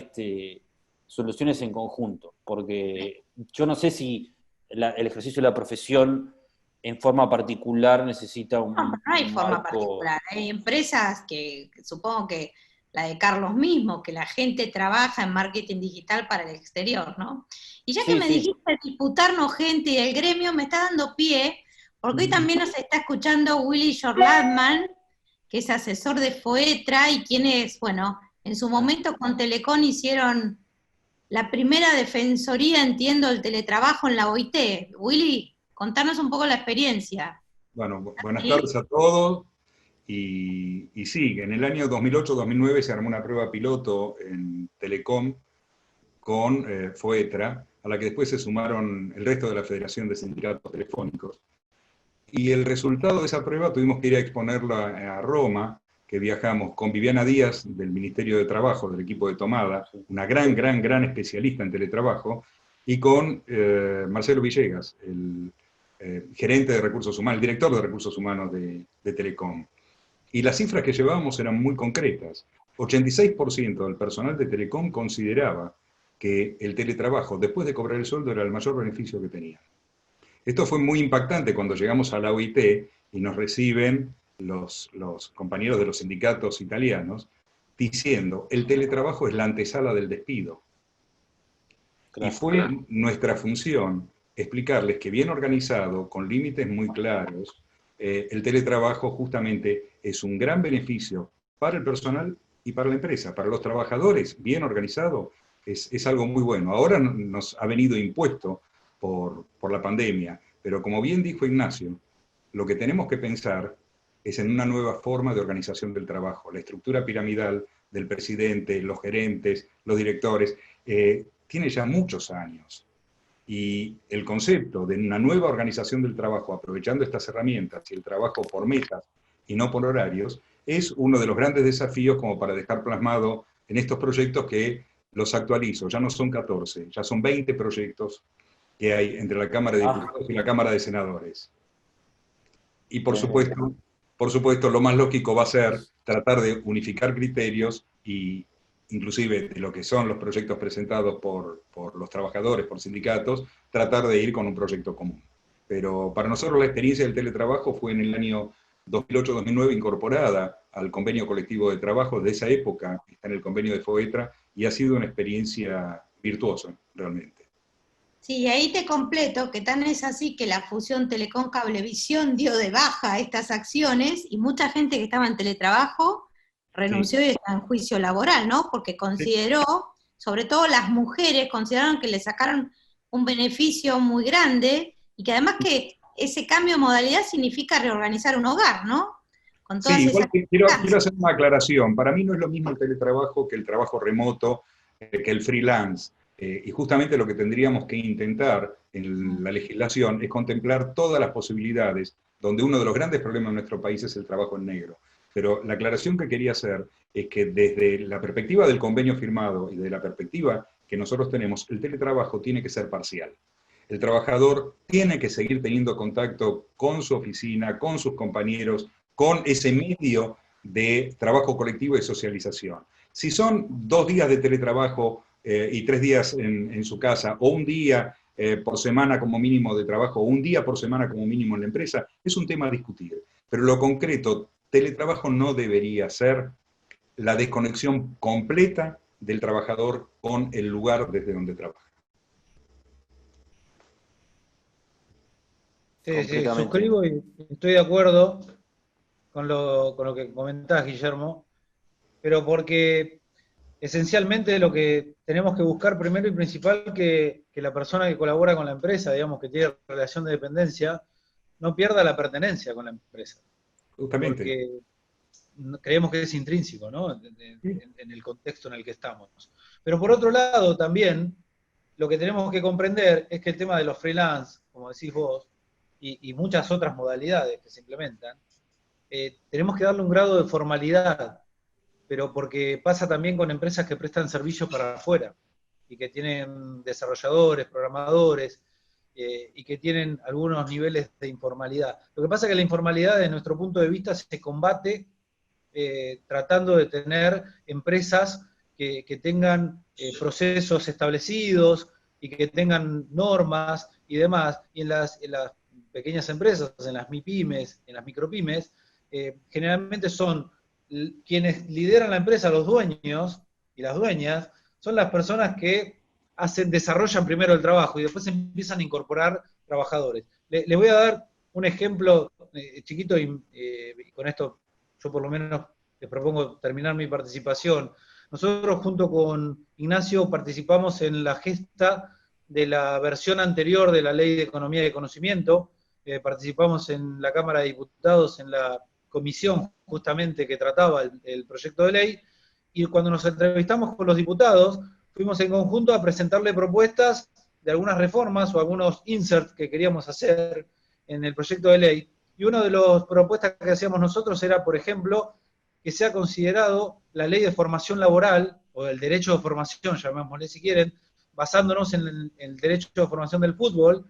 soluciones en conjunto, porque yo no sé si el ejercicio de la profesión en forma particular necesita un No, no hay forma marco... particular. Hay empresas que supongo que la de Carlos mismo, que la gente trabaja en marketing digital para el exterior, ¿no? Y ya que Sí, me sí. dijiste disputarnos gente y el gremio, me está dando pie, porque hoy también nos está escuchando Willy Jorladman, que es asesor de FOETRA y quienes, bueno, en su momento con Telecom hicieron la primera defensoría, entiendo, del teletrabajo en la OIT. Willy, contanos un poco la experiencia. Bueno, buenas tardes a todos. Y sí, en el año 2008-2009 se armó una prueba piloto en Telecom con FOETRA, a la que después se sumaron el resto de la Federación de Sindicatos Telefónicos. Y el resultado de esa prueba tuvimos que ir a exponerla a Roma, que viajamos con Viviana Díaz del Ministerio de Trabajo, del equipo de Tomada, una gran especialista en teletrabajo, y con Marcelo Villegas, el gerente de recursos humanos, el director de recursos humanos de Telecom. Y las cifras que llevábamos eran muy concretas. 86% del personal de Telecom consideraba que el teletrabajo, después de cobrar el sueldo, era el mayor beneficio que tenía. Esto fue muy impactante cuando llegamos a la OIT y nos reciben los compañeros de los sindicatos italianos diciendo, el teletrabajo es la antesala del despido. Claro. Y fue nuestra función explicarles que bien organizado, con límites muy claros, el teletrabajo justamente es un gran beneficio para el personal y para la empresa. Para los trabajadores, bien organizado, es algo muy bueno. Ahora nos ha venido impuesto por la pandemia, pero como bien dijo Ignacio, lo que tenemos que pensar es en una nueva forma de organización del trabajo. La estructura piramidal del presidente, los gerentes, los directores, tiene ya muchos años. Y el concepto de una nueva organización del trabajo, aprovechando estas herramientas y el trabajo por metas y no por horarios, es uno de los grandes desafíos como para dejar plasmado en estos proyectos que los actualizo. Ya no son 14, ya son 20 proyectos que hay entre la Cámara de Diputados y la Cámara de Senadores. Y por supuesto, lo más lógico va a ser tratar de unificar criterios y inclusive de lo que son los proyectos presentados por los trabajadores, por sindicatos, tratar de ir con un proyecto común. Pero para nosotros la experiencia del teletrabajo fue en el año 2008-2009 incorporada al convenio colectivo de trabajo. De esa época está en el convenio de FOETRA y ha sido una experiencia virtuosa, realmente. Sí, ahí te completo que tan es así que la fusión Telecom Cablevisión dio de baja estas acciones y mucha gente que estaba en teletrabajo renunció y está en juicio laboral, ¿no? Porque consideró, sobre todo las mujeres, consideraron que le sacaron un beneficio muy grande y que además que ese cambio de modalidad significa reorganizar un hogar, ¿no? Con todas igual quiero hacer una aclaración. Para mí no es lo mismo el teletrabajo que el trabajo remoto, que el freelance. Y justamente lo que tendríamos que intentar en la legislación es contemplar todas las posibilidades, donde uno de los grandes problemas de nuestro país es el trabajo en negro. Pero la aclaración que quería hacer es que desde la perspectiva del convenio firmado y de la perspectiva que nosotros tenemos, el teletrabajo tiene que ser parcial. El trabajador tiene que seguir teniendo contacto con su oficina, con sus compañeros, con ese medio de trabajo colectivo y socialización. Si son 2 días de teletrabajo y 3 días en su casa, o un día por semana como mínimo de trabajo, o un día por semana como mínimo en la empresa, es un tema a discutir. Pero lo concreto, teletrabajo no debería ser la desconexión completa del trabajador con el lugar desde donde trabaja. Sí, suscribo y estoy de acuerdo con lo que comentás, Guillermo, pero porque esencialmente lo que tenemos que buscar primero y principal que la persona que colabora con la empresa, digamos, que tiene relación de dependencia, no pierda la pertenencia con la empresa. Justamente. Porque creemos que es intrínseco, ¿no? En el contexto en el que estamos. Pero por otro lado también, lo que tenemos que comprender es que el tema de los freelance, como decís vos, y muchas otras modalidades que se implementan, tenemos que darle un grado de formalidad, pero porque pasa también con empresas que prestan servicios para afuera, y que tienen desarrolladores, programadores, y que tienen algunos niveles de informalidad. Lo que pasa es que la informalidad, desde nuestro punto de vista, se combate tratando de tener empresas que tengan procesos establecidos y que tengan normas y demás, y en las pequeñas empresas, en las MIPYMES, en las micropymes, generalmente son quienes lideran la empresa, los dueños y las dueñas, son las personas que desarrollan primero el trabajo y después empiezan a incorporar trabajadores. Les voy a dar un ejemplo chiquito y con esto yo por lo menos les propongo terminar mi participación. Nosotros junto con Ignacio participamos en la gesta de la versión anterior de la Ley de Economía y Conocimiento, participamos en la Cámara de Diputados, en la comisión justamente que trataba el proyecto de ley, y cuando nos entrevistamos con los diputados, fuimos en conjunto a presentarle propuestas de algunas reformas o algunos inserts que queríamos hacer en el proyecto de ley, y una de las propuestas que hacíamos nosotros era, por ejemplo, que sea considerado la ley de formación laboral, o el derecho de formación, llamémosle si quieren, basándonos en el derecho de formación del fútbol,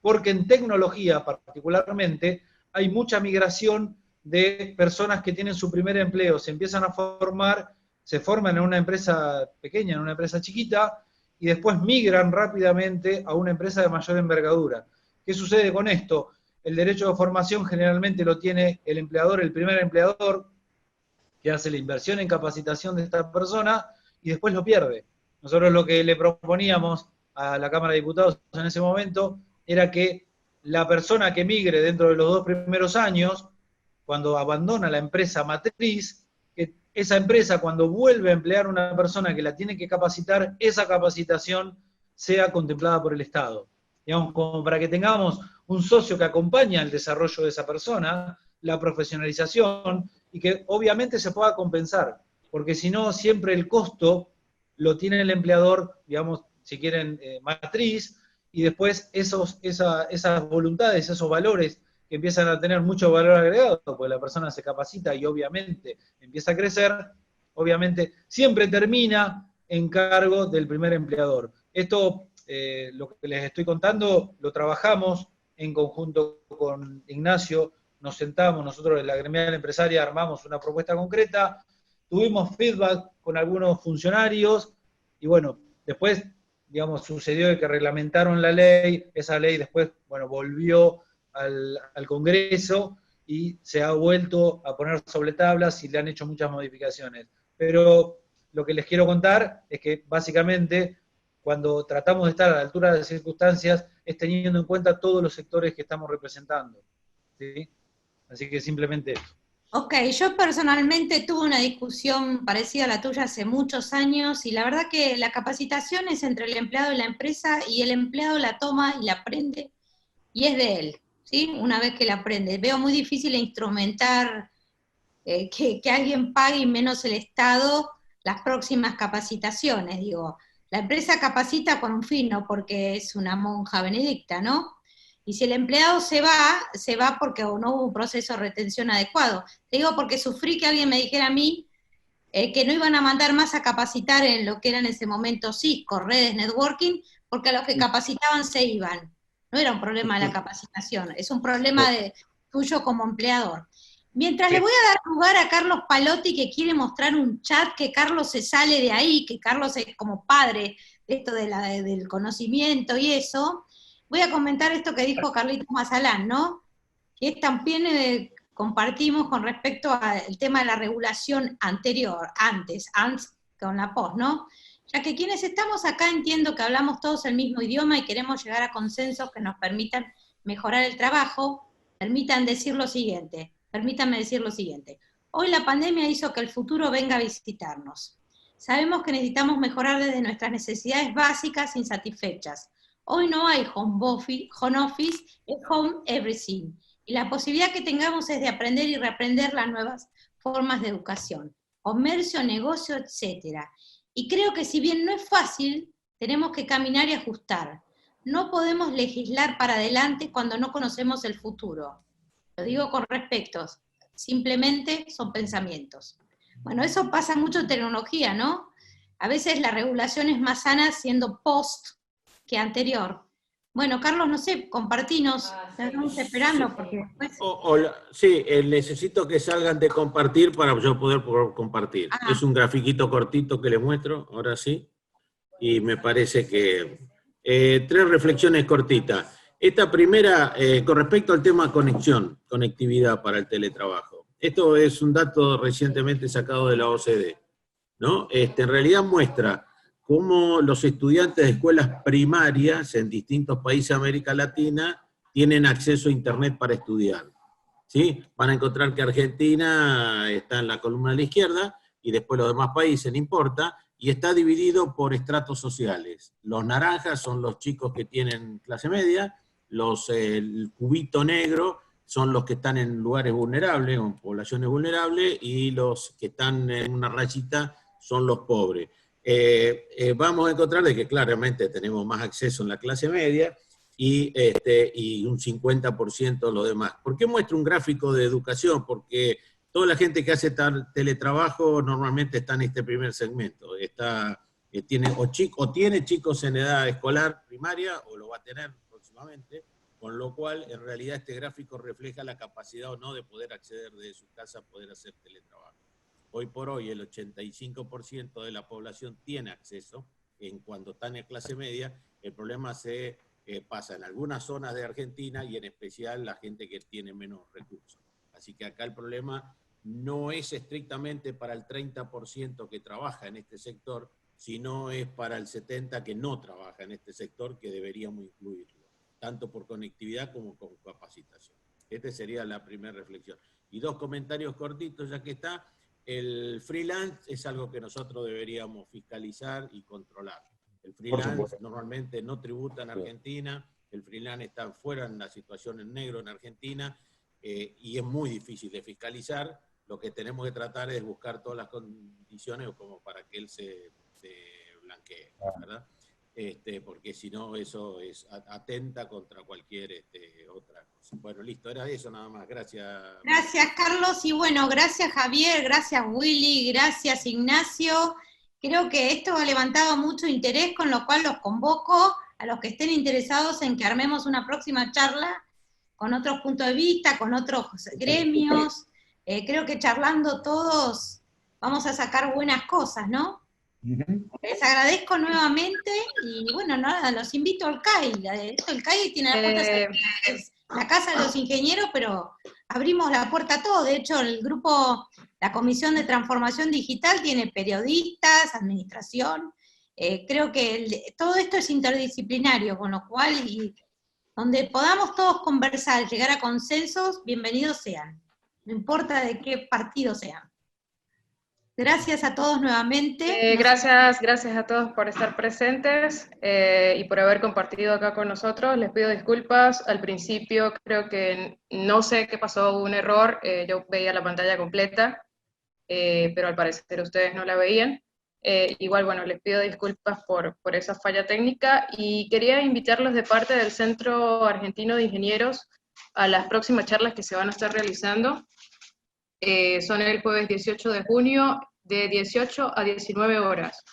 porque en tecnología particularmente hay mucha migración de personas que tienen su primer empleo, se empiezan a formar, se forman en una empresa pequeña, en una empresa chiquita, y después migran rápidamente a una empresa de mayor envergadura. ¿Qué sucede con esto? El derecho de formación generalmente lo tiene el empleador, el primer empleador, que hace la inversión en capacitación de esta persona, y después lo pierde. Nosotros lo que le proponíamos a la Cámara de Diputados en ese momento era que la persona que migre dentro de los 2 primeros años, cuando abandona la empresa matriz, que esa empresa cuando vuelve a emplear a una persona que la tiene que capacitar, esa capacitación sea contemplada por el Estado. Digamos, como para que tengamos un socio que acompaña el desarrollo de esa persona, la profesionalización, y que obviamente se pueda compensar, porque si no, siempre el costo lo tiene el empleador, digamos, si quieren, matriz, y después esas voluntades, esos valores que empiezan a tener mucho valor agregado, porque la persona se capacita y obviamente empieza a crecer, obviamente siempre termina en cargo del primer empleador. Esto, lo que les estoy contando, lo trabajamos en conjunto con Ignacio, nos sentamos, nosotros en la gremial empresaria armamos una propuesta concreta, tuvimos feedback con algunos funcionarios, y bueno, después, digamos, sucedió que reglamentaron la ley, esa ley después, bueno, volvió al Congreso y se ha vuelto a poner sobre tablas y le han hecho muchas modificaciones. Pero lo que les quiero contar es que básicamente cuando tratamos de estar a la altura de las circunstancias es teniendo en cuenta todos los sectores que estamos representando, ¿sí? Así que simplemente eso. Ok, yo personalmente tuve una discusión parecida a la tuya hace muchos años, y la verdad que la capacitación es entre el empleado y la empresa, y el empleado la toma y la aprende, y es de él, ¿sí? Una vez que la aprende. Veo muy difícil instrumentar que alguien pague, y menos el Estado, las próximas capacitaciones. Digo, la empresa capacita con un fin, no porque es una monja benedicta, ¿no? Y si el empleado se va porque no hubo un proceso de retención adecuado. Te digo porque sufrí que alguien me dijera a mí que no iban a mandar más a capacitar en lo que era en ese momento Cisco, redes, networking, porque a los que capacitaban se iban. No era un problema de la capacitación, es un problema tuyo como empleador. Mientras le voy a dar lugar a Carlos Palotti, que quiere mostrar un chat, que Carlos se sale de ahí, que Carlos es como padre de esto del conocimiento y eso, voy a comentar esto que dijo Carlitos Mazalán, ¿no? Que también compartimos con respecto al tema de la regulación anterior, antes con la post, ¿no? Ya que quienes estamos acá entiendo que hablamos todos el mismo idioma y queremos llegar a consensos que nos permitan mejorar el trabajo, permítanme decir lo siguiente. Hoy la pandemia hizo que el futuro venga a visitarnos. Sabemos que necesitamos mejorar desde nuestras necesidades básicas insatisfechas. Hoy no hay home office, es home everything. Y la posibilidad que tengamos es de aprender y reaprender las nuevas formas de educación, comercio, negocio, etc. Y creo que si bien no es fácil, tenemos que caminar y ajustar. No podemos legislar para adelante cuando no conocemos el futuro. Lo digo con respecto, simplemente son pensamientos. Bueno, eso pasa mucho en tecnología, ¿no? A veces la regulación es más sana siendo post que anterior. Bueno, Carlos, no sé, compartinos, estamos esperando porque después... Hola, sí, necesito que salgan de compartir para yo poder compartir. Es un grafiquito cortito que les muestro, ahora sí, y me parece que... 3 reflexiones cortitas. Esta primera, con respecto al tema conectividad para el teletrabajo. Esto es un dato recientemente sacado de la OCDE, ¿no? En realidad muestra cómo los estudiantes de escuelas primarias en distintos países de América Latina tienen acceso a Internet para estudiar, ¿sí? Van a encontrar que Argentina está en la columna de la izquierda, y después los demás países, no importa, y está dividido por estratos sociales. Los naranjas son los chicos que tienen clase media, el cubito negro son los que están en lugares vulnerables, o en poblaciones vulnerables, y los que están en una rayita son los pobres. Vamos a encontrar de que claramente tenemos más acceso en la clase media, y un 50% lo demás. ¿Por qué muestro un gráfico de educación? Porque toda la gente que hace teletrabajo normalmente está en este primer segmento. Tiene chicos en edad escolar primaria, o lo va a tener próximamente, con lo cual en realidad este gráfico refleja la capacidad o no de poder acceder desde su casa a poder hacer teletrabajo. Hoy por hoy el 85% de la población tiene acceso en cuanto está en clase media. El problema se pasa en algunas zonas de Argentina, y en especial la gente que tiene menos recursos. Así que acá el problema no es estrictamente para el 30% que trabaja en este sector, sino es para el 70% que no trabaja en este sector, que deberíamos incluirlo, tanto por conectividad como con capacitación. Esta sería la primera reflexión. Y 2 comentarios cortitos, ya que está. El freelance es algo que nosotros deberíamos fiscalizar y controlar. El freelance normalmente no tributa en Argentina, el freelance está fuera en la situación en negro en Argentina, y es muy difícil de fiscalizar. Lo que tenemos que tratar es buscar todas las condiciones como para que él se blanquee, ¿verdad? Porque si no, eso atenta contra cualquier otra cosa. Bueno, listo, era eso nada más. Gracias. Gracias, Carlos, y bueno, gracias, Javier, gracias, Willy, gracias, Ignacio. Creo que esto ha levantado mucho interés, con lo cual los convoco a los que estén interesados en que armemos una próxima charla con otros puntos de vista, con otros gremios. Creo que charlando todos vamos a sacar buenas cosas, ¿no? Les agradezco nuevamente, y bueno, nada, los invito al CAI. El CAI tiene las puertas abiertas, la casa de los ingenieros, pero abrimos la puerta a todo. De hecho, el grupo, la Comisión de Transformación Digital tiene periodistas, administración. Creo que todo esto es interdisciplinario, con lo cual, y donde podamos todos conversar, llegar a consensos, bienvenidos sean. No importa de qué partido sean. Gracias a todos nuevamente. Gracias a todos por estar presentes y por haber compartido acá con nosotros. Les pido disculpas. Al principio creo que no sé qué pasó, hubo un error. Yo veía la pantalla completa, pero al parecer ustedes no la veían. Igual, bueno, les pido disculpas por esa falla técnica, y quería invitarlos de parte del Centro Argentino de Ingenieros a las próximas charlas que se van a estar realizando. Son el jueves 18 de junio, de 18 a 19 horas.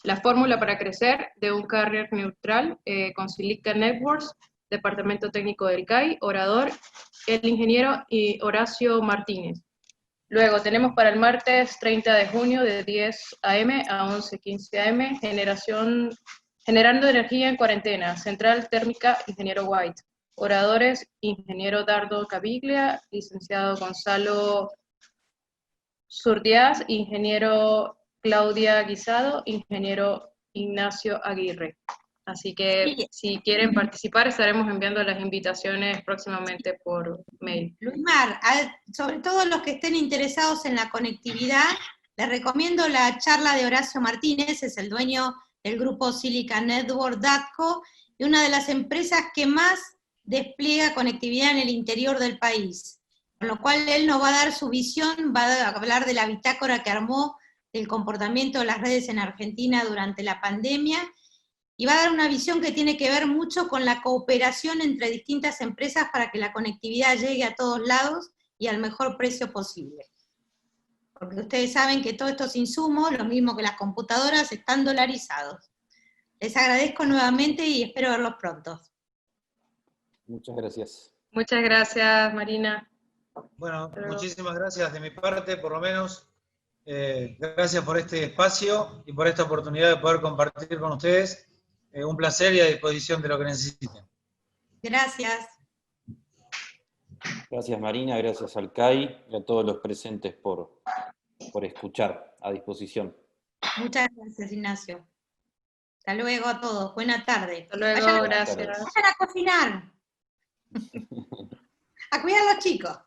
La fórmula para crecer de un carrier neutral con Silica Networks, Departamento Técnico del CAI, orador, el ingeniero Horacio Martínez. Luego tenemos para el martes 30 de junio, de 10 a.m. a 11:15 a.m., generando energía en cuarentena, Central Térmica, ingeniero White. Oradores, ingeniero Dardo Caviglia, licenciado Gonzalo Surdiaz, ingeniero Claudia Guisado, ingeniero Ignacio Aguirre. Así que si quieren participar, estaremos enviando las invitaciones próximamente por mail. Luismar, sobre todo los que estén interesados en la conectividad, les recomiendo la charla de Horacio Martínez, es el dueño del grupo Silica Network DATCO, y una de las empresas que más despliega conectividad en el interior del país. Con lo cual él nos va a dar su visión, va a hablar de la bitácora que armó del comportamiento de las redes en Argentina durante la pandemia, y va a dar una visión que tiene que ver mucho con la cooperación entre distintas empresas para que la conectividad llegue a todos lados y al mejor precio posible. Porque ustedes saben que todos estos insumos, lo mismo que las computadoras, están dolarizados. Les agradezco nuevamente y espero verlos pronto. Muchas gracias. Muchas gracias, Marina. Bueno, Pero- muchísimas gracias de mi parte, por lo menos. Gracias por este espacio y por esta oportunidad de poder compartir con ustedes. Un placer y a disposición de lo que necesiten. Gracias. Gracias Marina, gracias al CAI y a todos los presentes por escuchar. A disposición. Muchas gracias, Ignacio. Hasta luego a todos. Buena tarde. Hasta luego, Vayan gracias. a cocinar. A cuidar a los chicos.